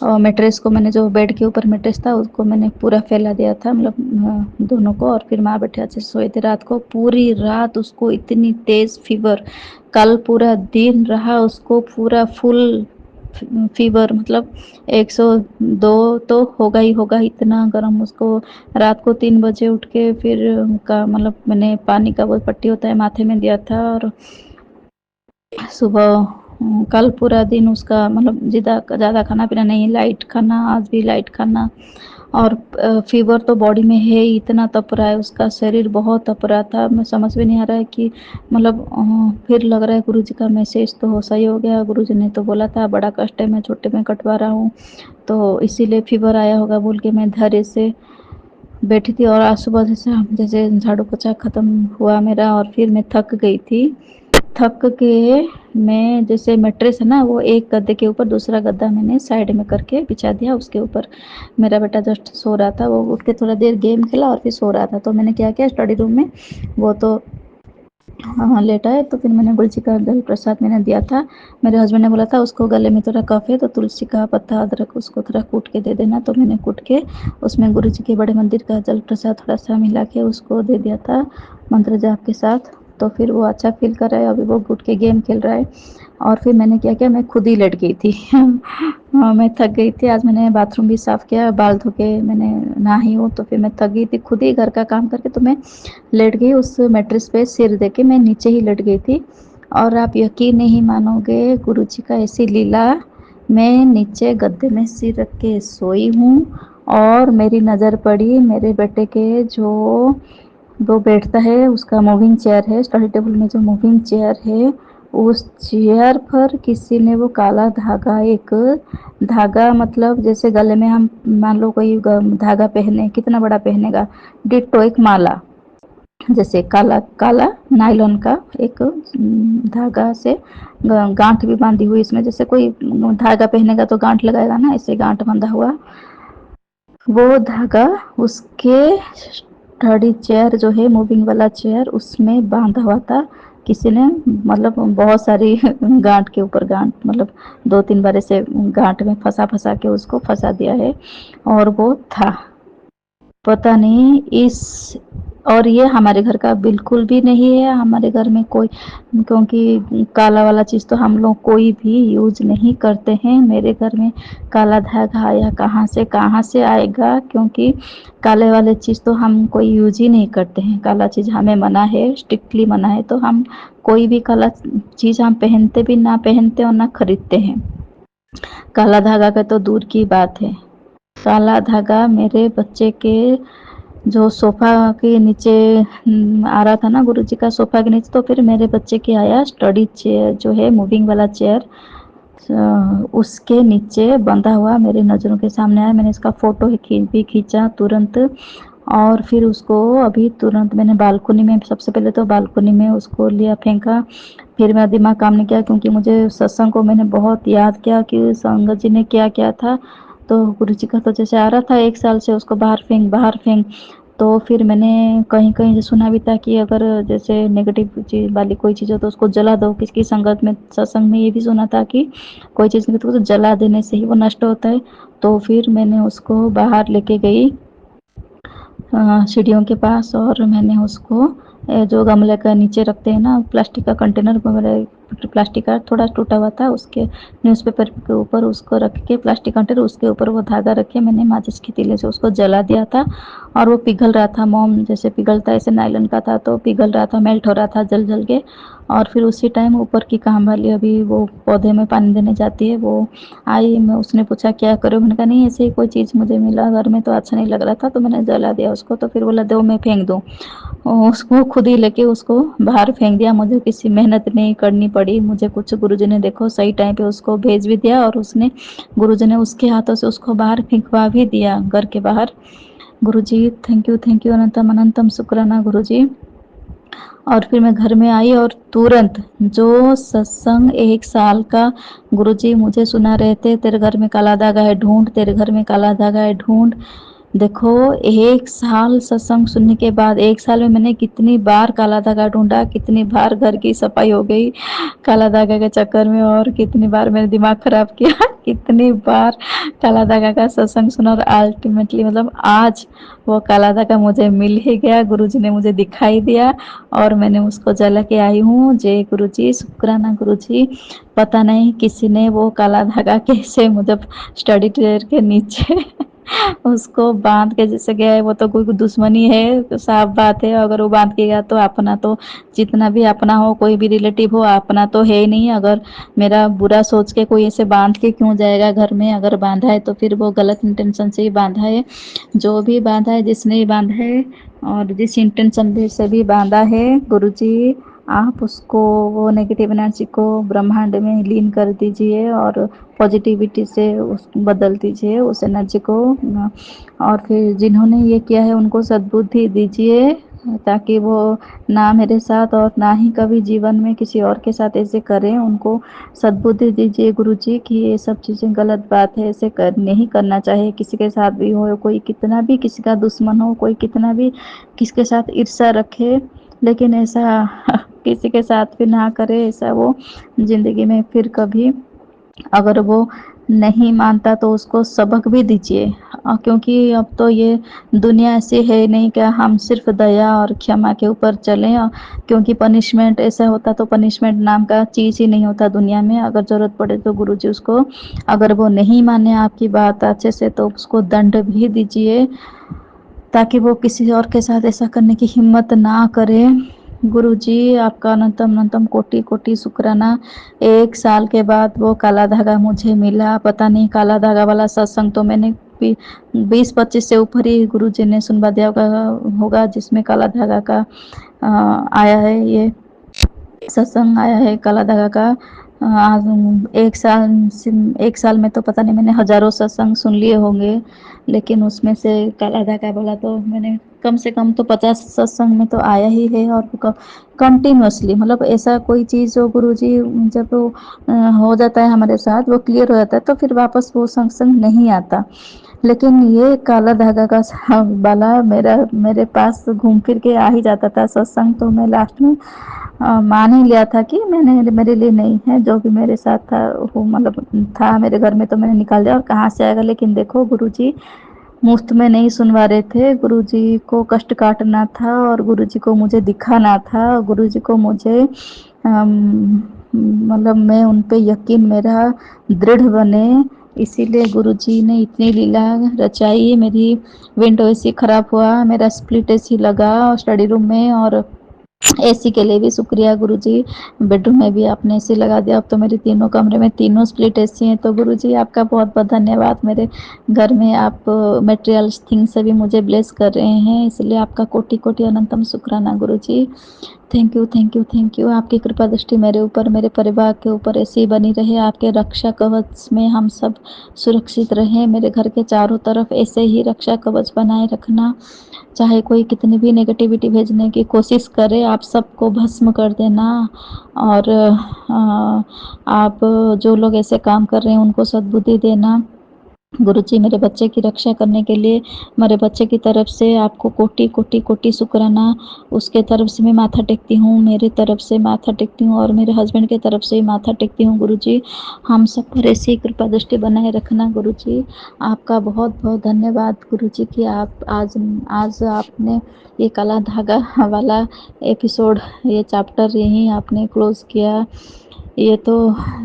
और मैट्रेस को मैंने, जो बेड के ऊपर मैट्रेस था उसको मैंने पूरा फैला दिया था, मतलब दोनों को। और फिर माँ बेटे अच्छे से सोए थे। रात को पूरी रात उसको इतनी तेज़ फीवर, कल पूरा दिन रहा उसको पूरा फुल फीवर, मतलब 102 तो होगा ही होगा, इतना गर्म उसको। रात को 3 बजे उठ के फिर का मतलब मैंने पानी का वो पट्टी होता है माथे में दिया था। और सुबह कल पूरा दिन उसका मतलब ज़्यादा खाना पीना नहीं, लाइट खाना, आज भी लाइट खाना। और फीवर तो बॉडी में है ही, इतना तप रहा है उसका शरीर, बहुत तप रहा था। मैं समझ में नहीं आ रहा है कि मतलब फिर लग रहा है गुरुजी का मैसेज तो सही हो गया। गुरुजी ने तो बोला था बड़ा कष्ट है, मैं छोटे में कटवा रहा हूँ, तो इसीलिए फीवर आया होगा बोल के मैं धैर्य से बैठी थी। और आज सुबह जैसे झाड़ू पोछा ख़त्म हुआ मेरा, और फिर मैं थक गई थी। थक के मैं, जैसे मैट्रेस है ना, वो एक गद्दे के ऊपर दूसरा गद्दा मैंने साइड में करके बिछा दिया, उसके ऊपर मेरा बेटा जस्ट सो रहा था। वो उठ के थोड़ा देर गेम खेला और फिर सो रहा था। तो मैंने क्या किया, स्टडी रूम में वो तो हाँ लेटा है, तो फिर मैंने गुरुजी का जल प्रसाद मैंने दिया था। मेरे हस्बैंड ने बोला था उसको गले में थोड़ा कफ है तो तुलसी का पत्ता अदरक उसको थोड़ा कूट के दे देना, तो मैंने कूट के उसमें गुरुजी के बड़े मंदिर का जल प्रसाद थोड़ा सा मिला के उसको दे दिया था मंत्र जाप के साथ। तो फिर वो अच्छा फील कर रहा है, अभी वो उठ के गेम खेल रहा है। और फिर मैंने क्या किया, मैं खुद ही लेट गई थी हाँ, मैं थक गई थी। आज मैंने बाथरूम भी साफ़ किया, बाल धो के मैंने नहाई हूँ, तो फिर मैं थक गई थी खुद ही घर का काम करके, तो मैं लेट गई उस मैट्रेस पे, सिर दे के मैं नीचे ही लेट गई थी। और आप यकीन नहीं मानोगे गुरुजी का ऐसी लीला, मैं नीचे गद्दे में सिर रख के सोई हूँ और मेरी नज़र पड़ी मेरे बेटे के, जो वो बैठता है उसका मूविंग चेयर है, स्टडी टेबल में जो मूविंग चेयर है, उस चेयर पर किसी ने वो काला धागा, एक धागा मतलब जैसे गले में हम मान लो कोई धागा पहने, कितना बड़ा पहनेगा, डिट्टो एक माला, जैसे काला काला नायलॉन का एक धागा से गांठ भी बांधी हुई इसमें, जैसे कोई धागा पहनेगा तो गांठ लगाएगा ना, ऐसे गांठ बंधा हुआ वो धागा उसके स्टडी चेयर जो है मूविंग वाला चेयर उसमें बांधा हुआ था। किसी ने मतलब बहुत सारी गांठ के ऊपर गांठ, मतलब 2-3 बार ऐसे गांठ में फंसा के उसको फंसा दिया है। और वो था, पता नहीं इस और ये हमारे घर का बिल्कुल भी नहीं है। हमारे घर में कोई, क्योंकि काला वाला चीज़ तो हम लोग कोई भी यूज़ नहीं करते हैं। मेरे घर में काला धागा आया कहाँ से आएगा, क्योंकि काले वाले चीज़ तो हम कोई यूज़ ही नहीं करते हैं। काला चीज़ हमें मना है, स्ट्रिक्टली मना है, तो हम कोई भी काला चीज़ हम पहनते भी ना पहनते और ना खरीदते हैं। काला धागा का तो दूर की बात है। काला धागा मेरे बच्चे के जो सोफ़ा के नीचे आ रहा था ना, गुरुजी का सोफ़ा के नीचे, तो फिर मेरे बच्चे के आया स्टडी चेयर जो है, मूविंग वाला चेयर, उसके नीचे बंधा हुआ मेरे नज़रों के सामने आया। मैंने इसका फ़ोटो भी खींचा तुरंत, और फिर उसको अभी तुरंत मैंने बालकनी में, सबसे पहले तो बालकनी में उसको लिया फेंका। फिर मेरा दिमाग काम नहीं किया, क्योंकि मुझे सत्संग को मैंने बहुत याद किया कि संगत जी ने क्या किया था। तो गुरु जी का तो जैसे आ रहा था 1 साल से, उसको बाहर फेंक। तो फिर मैंने कहीं-कहीं से सुना भी था कि अगर जैसे नेगेटिव चीज़ वाली कोई चीज़ हो तो उसको जला दो। किसकी संगत में, सत्संग में ये भी सुना था कि कोई चीज़ नहीं तो उसको जला देने से ही वो नष्ट होता है। तो फिर मैंने उसको बाहर लेके गई सीढ़ियों के पास, और मैंने उसको जो गमले का नीचे रखते हैं ना, प्लास्टिक का कंटेनर, प्लास्टिक का थोड़ा टूटा हुआ था, उसके न्यूज़पेपर के ऊपर उसको रख के, प्लास्टिक कंटेनर उसके ऊपर वो धागा रख के मैंने माचिस के तीले से उसको जला दिया था। और वो पिघल रहा था, मोम जैसे पिघलता है, ऐसे नायलॉन का था तो पिघल रहा था, मेल्ट हो रहा था जल के। और फिर उसी टाइम ऊपर की काम वाली अभी वो पौधे में पानी देने जाती है, वो आई। मैं उसने पूछा क्या करो, मैंने कहा नहीं ऐसे ही कोई चीज़ मुझे मिला घर में तो अच्छा नहीं लग रहा था तो मैंने जला दिया उसको। तो फिर बोला दो मैं फेंक दूँ, उसको खुद ही लेके उसको बाहर फेंक दिया। मुझे किसी मेहनत नहीं करनी पड़ी, मुझे कुछ, गुरुजी ने देखो सही टाइम पे उसको भेज भी दिया, और उसने, गुरुजी ने उसके हाथों से उसको बाहर फेंकवा भी दिया घर के बाहर। गुरुजी थैंक यू अनंतम अनंतम शुक्राना गुरुजी। और फिर मैं घर में आई और तुरंत जो सत्संग 1 साल का गुरुजी मुझे सुना रहे थे, तेरे घर में काला धागा है ढूंढ, तेरे घर में काला धागा है ढूंढ। देखो 1 साल सत्संग सुनने के बाद, 1 साल में मैंने कितनी बार काला धागा ढूंढा, कितनी बार घर की सफाई हो गई काला धागा के चक्कर में, और कितनी बार मैंने दिमाग खराब किया कितनी बार काला धागा का सत्संग सुना, और अल्टीमेटली मतलब आज वो काला धागा मुझे मिल ही गया, गुरुजी ने मुझे दिखाई दिया और मैंने उसको जला के आई हूँ। जय गुरुजी, शुक्राना गुरुजी। पता नहीं किसी ने वो काला धागा कैसे मुझे स्टडी टेबल के नीचे उसको बांध के जैसे गया है, वो तो कोई दुश्मनी है तो साफ बात है, अगर वो बांध के गया तो अपना तो, जितना भी अपना हो, कोई भी रिलेटिव हो, अपना तो है ही नहीं। अगर मेरा बुरा सोच के कोई ऐसे बांध के क्यों जाएगा घर में, अगर बांधा है तो फिर वो गलत इंटेंशन से ही बांधा है। जो भी बांधा है, जिसने भी बांधा है और जिस इंटेंशन से भी बांधा है, गुरुजी आप उसको, वो नेगेटिव एनर्जी को ब्रह्मांड में लीन कर दीजिए और पॉजिटिविटी से उस बदल दीजिए उस एनर्जी को। और फिर जिन्होंने ये किया है उनको सद्बुद्धि दीजिए, ताकि वो ना मेरे साथ और ना ही कभी जीवन में किसी और के साथ ऐसे करें। उनको सद्बुद्धि दीजिए गुरुजी कि ये सब चीज़ें गलत बात है, ऐसे नहीं करना चाहिए किसी के साथ भी हो, कोई कितना भी किसी का दुश्मन हो, कोई कितना भी किसके साथ ईर्ष्या रखे, लेकिन ऐसा किसी के साथ भी ना करे। ऐसा वो ज़िंदगी में फिर कभी, अगर वो नहीं मानता तो उसको सबक भी दीजिए, क्योंकि अब तो ये दुनिया ऐसी है नहीं कि हम सिर्फ दया और क्षमा के ऊपर चलें, क्योंकि पनिशमेंट ऐसा होता तो पनिशमेंट नाम का चीज़ ही नहीं होता दुनिया में। अगर ज़रूरत पड़े तो गुरुजी उसको, अगर वो नहीं माने आपकी बात अच्छे से, तो उसको दंड भी दीजिए, ताकि वो किसी और के साथ ऐसा करने की हिम्मत ना करे। गुरुजी आपका अनंतम अनंतम कोटि कोटि शुक्राना। 1 साल के बाद वो काला धागा मुझे मिला। पता नहीं काला धागा वाला सत्संग तो मैंने 20-25 से ऊपर ही गुरुजी ने सुनवा दिया होगा जिसमें काला धागा का आया है, ये सत्संग आया है काला धागा का। आज 1 साल में तो पता नहीं मैंने हजारों सत्संग सुन लिए होंगे, लेकिन उसमें से काला धागा बोला तो मैंने कम से कम तो 50 सत्संग में तो आया ही है। और कंटिन्यूअसली, मतलब ऐसा कोई चीज़ जो गुरुजी जब वो हो जाता है हमारे साथ, वो क्लियर हो जाता है तो फिर वापस वो सत्संग नहीं आता। लेकिन ये काला धागा का वाला मेरे पास घूम फिर के आ ही जाता था सत्संग, तो मैं लास्ट में मान ही लिया था कि मैंने, मेरे लिए नहीं है, जो भी मेरे साथ था वो, मतलब था मेरे घर में तो मैंने निकाल दिया, और कहाँ से आएगा। लेकिन देखो गुरुजी मुफ्त में नहीं सुनवा रहे थे। गुरुजी को कष्ट काटना था और गुरुजी को मुझे दिखाना था। गुरुजी को मुझे मतलब मैं उन पे यकीन मेरा दृढ़ बने, इसीलिए गुरुजी ने इतनी लीला रचाई। मेरी विंडो एसी खराब हुआ, मेरा स्प्लिट एसी लगा स्टडी रूम में, और एसी के लिए भी शुक्रिया गुरुजी। बेडरूम में भी आपने एसी लगा दिया, अब तो मेरे तीनों कमरे में तीनों स्प्लिट एसी हैं। तो गुरुजी आपका बहुत बहुत धन्यवाद। मेरे घर में आप मटेरियल थिंग्स से भी मुझे ब्लेस कर रहे हैं, इसलिए आपका कोटि कोटि अनंतम शुक्राना Guruji. Thank you thank you thank you. आपकी कृपा दृष्टि मेरे ऊपर, मेरे परिवार के ऊपर ऐसी ही बनी रहे। आपके रक्षा कवच में हम सब सुरक्षित रहें। मेरे घर के चारों तरफ ऐसे ही रक्षा कवच बनाए रखना। चाहे कोई कितनी भी नेगेटिविटी भेजने की कोशिश करे, आप सबको भस्म कर देना। और आप जो लोग ऐसे काम कर रहे हैं उनको सद्बुद्धि देना। गुरुजी मेरे बच्चे की रक्षा करने के लिए मेरे बच्चे की तरफ से आपको कोटि कोटि कोटि शुक्राना। उसके तरफ से मैं माथा टेकती हूँ, मेरी तरफ से माथा टेकती हूँ, और मेरे हस्बैंड की तरफ से माथा टेकती हूँ। गुरुजी हम सब पर ऐसी कृपा दृष्टि बनाए रखना। गुरुजी आपका बहुत बहुत धन्यवाद गुरुजी कि आप आज आपने ये काला धागा वाला एपिसोड, ये चैप्टर यहीं आपने क्लोज किया। ये तो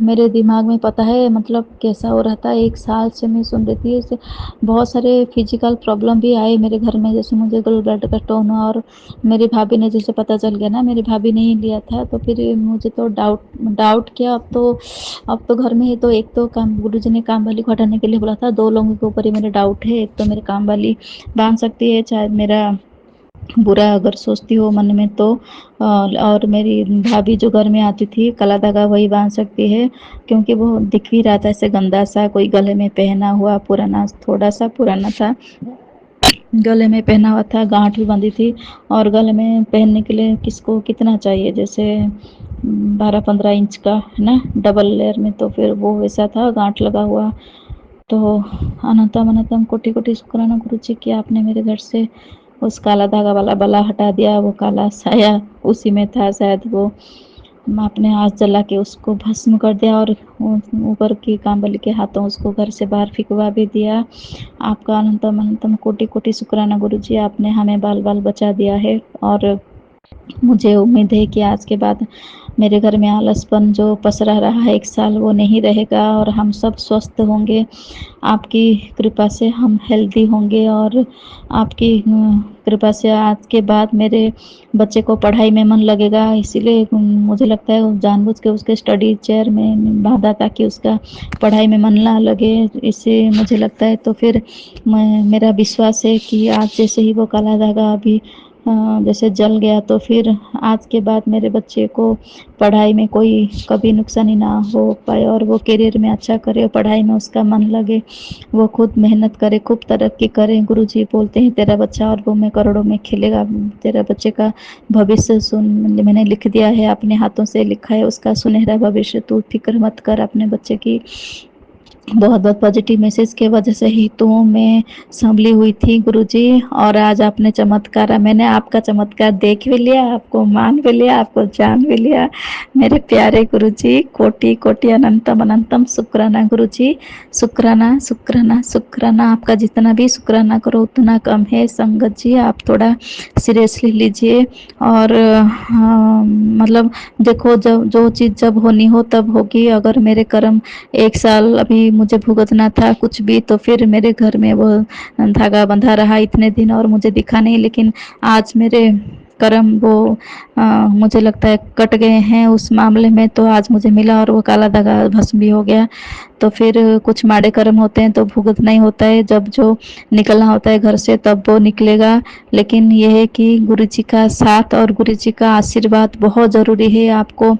मेरे दिमाग में पता है मतलब कैसा हो रहा था। 1 साल से मैं सुन रही थी। इससे बहुत सारे फिजिकल प्रॉब्लम भी आए मेरे घर में, जैसे मुझे गल ब्लड का स्टोन हुआ, और मेरी भाभी ने जैसे पता चल गया ना, मेरी भाभी ने ही लिया था, तो फिर मुझे तो डाउट किया। अब तो घर में ही तो एक तो काम गुरुजी ने काम वाली को हटाने के लिए बोला था। 2 लोगों के ऊपर ही मेरे डाउट है। एक तो मेरे काम वाली बांध सकती है, चाहे मेरा बुरा अगर सोचती हो मन में तो, और मेरी भाभी जो घर में आती थी काला धागा वही बांध सकती है, क्योंकि वो दिख भी रहा था ऐसे गंदा सा, कोई गले में पहना हुआ पुराना, थोड़ा सा पुराना था, गले में पहना हुआ था, गांठ भी बंधी थी। और गले में पहनने के लिए किसको कितना चाहिए, जैसे 12-15 इंच का है ना, डबल लेयर में, तो फिर वो वैसा था गांठ लगा हुआ। तो अनंतम अनंतम कोटि कोटि शुक्राना गुरुजी कि आपने मेरे घर से उस काला धागा वाला बला हटा दिया। वो काला साया उसी में था शायद, वो आपने हाथ जला के उसको भस्म कर दिया, और ऊपर की कांबली के हाथों उसको घर से बाहर फिकवा भी दिया। आपका अनंतम अनंतम कोटि कोटि शुक्राना गुरुजी, आपने हमें बाल बाल बचा दिया है। और मुझे उम्मीद है कि आज के बाद मेरे घर में आलसपन जो पसरा रहा है 1 साल, वो नहीं रहेगा, और हम सब स्वस्थ होंगे। आपकी कृपा से हम हेल्दी होंगे, और आपकी कृपा से आज के बाद मेरे बच्चे को पढ़ाई में मन लगेगा। इसीलिए मुझे लगता है जानबूझ के उसके स्टडी चेयर में बांधा, ताकि उसका पढ़ाई में मन ना लगे। इससे मुझे लगता है, तो फिर मेरा विश्वास है कि आज जैसे ही वो काला धागा अभी जैसे जल गया, तो फिर आज के बाद मेरे बच्चे को पढ़ाई में कोई कभी नुकसानी ना हो पाए, और वो करियर में अच्छा करे, पढ़ाई में उसका मन लगे, वो खुद मेहनत करे, खूब तरक्की करे। गुरुजी बोलते हैं तेरा बच्चा और वो में करोड़ों में खेलेगा। तेरा बच्चे का भविष्य सुन, मैंने लिख दिया है, अपने हाथों से लिखा है उसका सुनहरा भविष्य। तू फिक्र मत कर अपने बच्चे की। बहुत बहुत पॉजिटिव मैसेज के वजह से ही तो मैं संभली हुई थी गुरुजी, और आज आपने चमत्कार, मैंने आपका चमत्कार देख भी लिया, आपको मान भी लिया, आपको जान भी लिया। मेरे प्यारे गुरुजी कोटि कोटि अनंतम अनंतम शुक्राना गुरुजी। शुक्राना शुक्राना शुक्राना। आपका जितना भी शुक्राना करो उतना कम है। संगत जी आप थोड़ा सीरियसली लीजिए, और मतलब देखो, जब जो चीज़ जब होनी हो तब होगी। अगर मेरे कर्म 1 साल अभी मुझे भुगतना था कुछ भी, तो फिर मेरे घर में वो धागा बंधा रहा इतने दिन और मुझे दिखा नहीं, लेकिन आज मेरे कर्म वो मुझे लगता है कट गए हैं उस मामले में। तो आज मुझे मिला और वो काला धागा भस्म भी हो गया। तो फिर कुछ माड़े कर्म होते हैं तो भुगतना ही होता है, जब जो निकलना होता है घर से तब वो निकलेगा। लेकिन ये है कि गुरु जी का साथ और गुरु जी का आशीर्वाद बहुत ज़रूरी है। आपको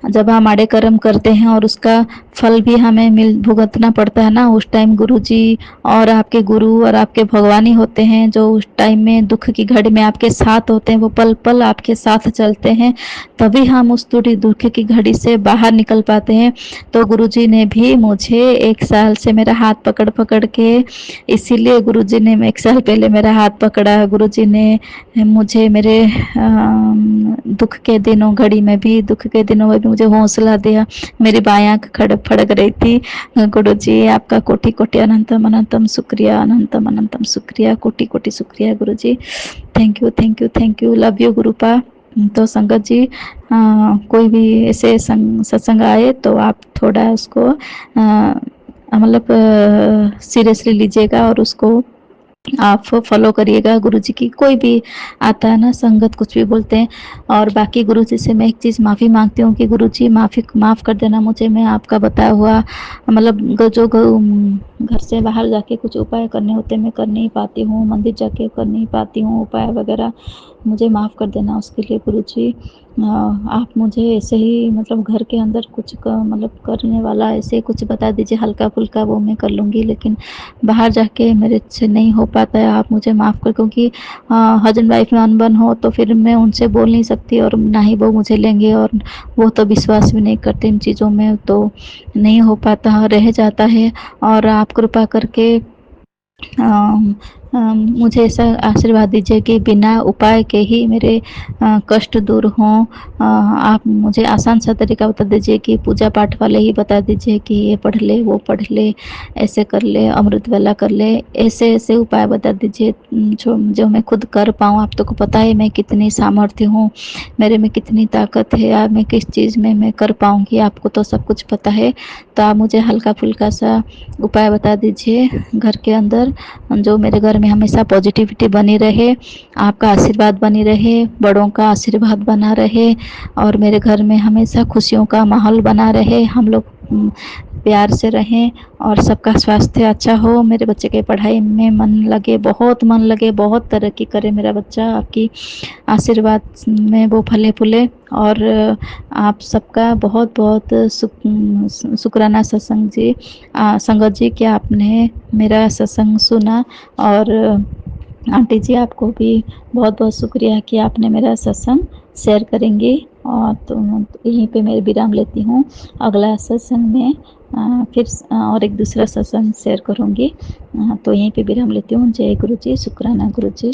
जब हम आड़े कर्म करते हैं और उसका फल भी हमें भुगतना पड़ता है ना, उस टाइम गुरुजी और आपके गुरु और आपके भगवान ही होते हैं जो उस टाइम में दुख की घड़ी में आपके साथ होते हैं। वो पल पल आपके साथ चलते हैं, तभी हम उस दुख की घड़ी से बाहर निकल पाते हैं। तो गुरुजी ने भी मुझे 1 साल से मेरा हाथ पकड़ पकड़ के, इसीलिए गुरुजी ने 1 साल पहले मेरा हाथ पकड़ा। गुरुजी ने मुझे मेरे दुख के दिनों घड़ी में भी, दुख के दिनों में भी मुझे हौसला दिया। मेरी बायां आंख फड़क रही थी। गुरु जी आपका कोटि कोटि अनंतम अनंतम शुक्रिया, अनंतम अनंतम शुक्रिया, कोटि कोटि शुक्रिया Guru ji. Thank you thank you thank you, love you गुरुपा। तो संगत जी कोई भी ऐसे सत्संग आए तो आप थोड़ा उसको मतलब सीरियसली लीजिएगा और उसको आप फॉलो करिएगा। गुरुजी की कोई भी आता है ना संगत कुछ भी बोलते हैं। और बाकी गुरुजी से मैं एक चीज़ माफ़ी मांगती हूँ कि गुरुजी माफ़ कर देना मुझे, मैं आपका बताया हुआ मतलब जो घर से बाहर जाके कुछ उपाय करने होते हैं मैं कर नहीं पाती हूँ, मंदिर जाके कर नहीं पाती हूँ उपाय वगैरह, मुझे माफ़ कर देना उसके लिए गुरुजी। आप मुझे ऐसे ही मतलब घर के अंदर कुछ मतलब करने वाला ऐसे कुछ बता दीजिए हल्का फुल्का, वो मैं कर लूँगी, लेकिन बाहर जाके मेरे से नहीं हो पाता है। आप मुझे माफ़ कर, क्योंकि हस्बैंड वाइफ में अनबन हो तो फिर मैं उनसे बोल नहीं सकती और ना ही वो मुझे लेंगे, और वो तो विश्वास भी नहीं करते इन चीज़ों में, तो नहीं हो पाता, रह जाता है। और आप कृपा करके मुझे ऐसा आशीर्वाद दीजिए कि बिना उपाय के ही मेरे कष्ट दूर हों। आप मुझे आसान सा तरीका बता दीजिए कि पूजा पाठ वाले ही बता दीजिए कि ये पढ़ ले, वो पढ़ ले, ऐसे कर ले, अमृत वेला कर ले, ऐसे ऐसे उपाय बता दीजिए जो मैं खुद कर पाऊँ। आप तो को पता है मैं कितनी सामर्थ्य हूँ, मेरे में कितनी ताकत है, या मैं किस चीज़ में मैं कर पाऊँगी, आपको तो सब कुछ पता है। तो आप मुझे हल्का फुल्का सा उपाय बता दीजिए घर के अंदर, जो मेरे घर में हमेशा पॉजिटिविटी बनी रहे, आपका आशीर्वाद बनी रहे, बड़ों का आशीर्वाद बना रहे, और मेरे घर में हमेशा खुशियों का माहौल बना रहे, हम लोग प्यार से रहें और सबका स्वास्थ्य अच्छा हो, मेरे बच्चे के पढ़ाई में मन लगे, बहुत मन लगे, बहुत तरक्की करे मेरा बच्चा, आपकी आशीर्वाद में वो फले फूले। और आप सबका बहुत बहुत शुक्राना सत्संग जी, संगत जी कि आपने मेरा सत्संग सुना। और आंटी जी आपको भी बहुत बहुत शुक्रिया कि आपने मेरा सत्संग शेयर करेंगे। और तो यहीं पे मैं विराम लेती हूँ, अगला सत्संग में फिर और एक दूसरा सत्संग शेयर करूँगी। तो यहीं पे विराम लेती हूँ। जय गुरु जी, शुक्राना गुरु जी।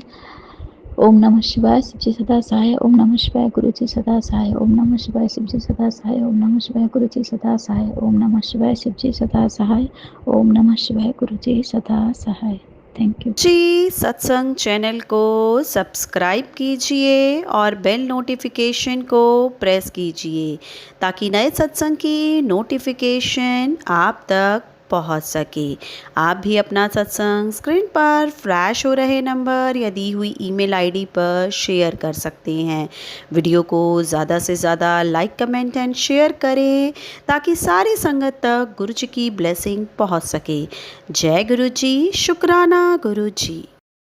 ओम नमः शिवाय, शिव जी सदा सहाय। ओम नमः शिवाय, गुरु जी सदा सहाय। ओम नमः शिवाय, शिव जी सदा सहाय। ओम नमः शिवाय, गुरु जी सदा सहाय। ओम नमः शिवाय, शिव जी सदा सहाय। ओम नमः शिवाय, गुरु जी सदा सहाय। थैंक यू जी। सत्संग चैनल को सब्सक्राइब कीजिए और बेल नोटिफिकेशन को प्रेस कीजिए ताकि नए सत्संग की नोटिफिकेशन आप तक पहुंच सके। आप भी अपना सत्संग स्क्रीन पर फ्लैश हो रहे नंबर या दी हुई ईमेल आईडी पर शेयर कर सकते हैं। वीडियो को ज़्यादा से ज़्यादा लाइक, कमेंट एंड शेयर करें ताकि सारी संगत तक गुरु जी की ब्लेसिंग पहुंच सके। जय गुरु जी, शुक्राना गुरु जी।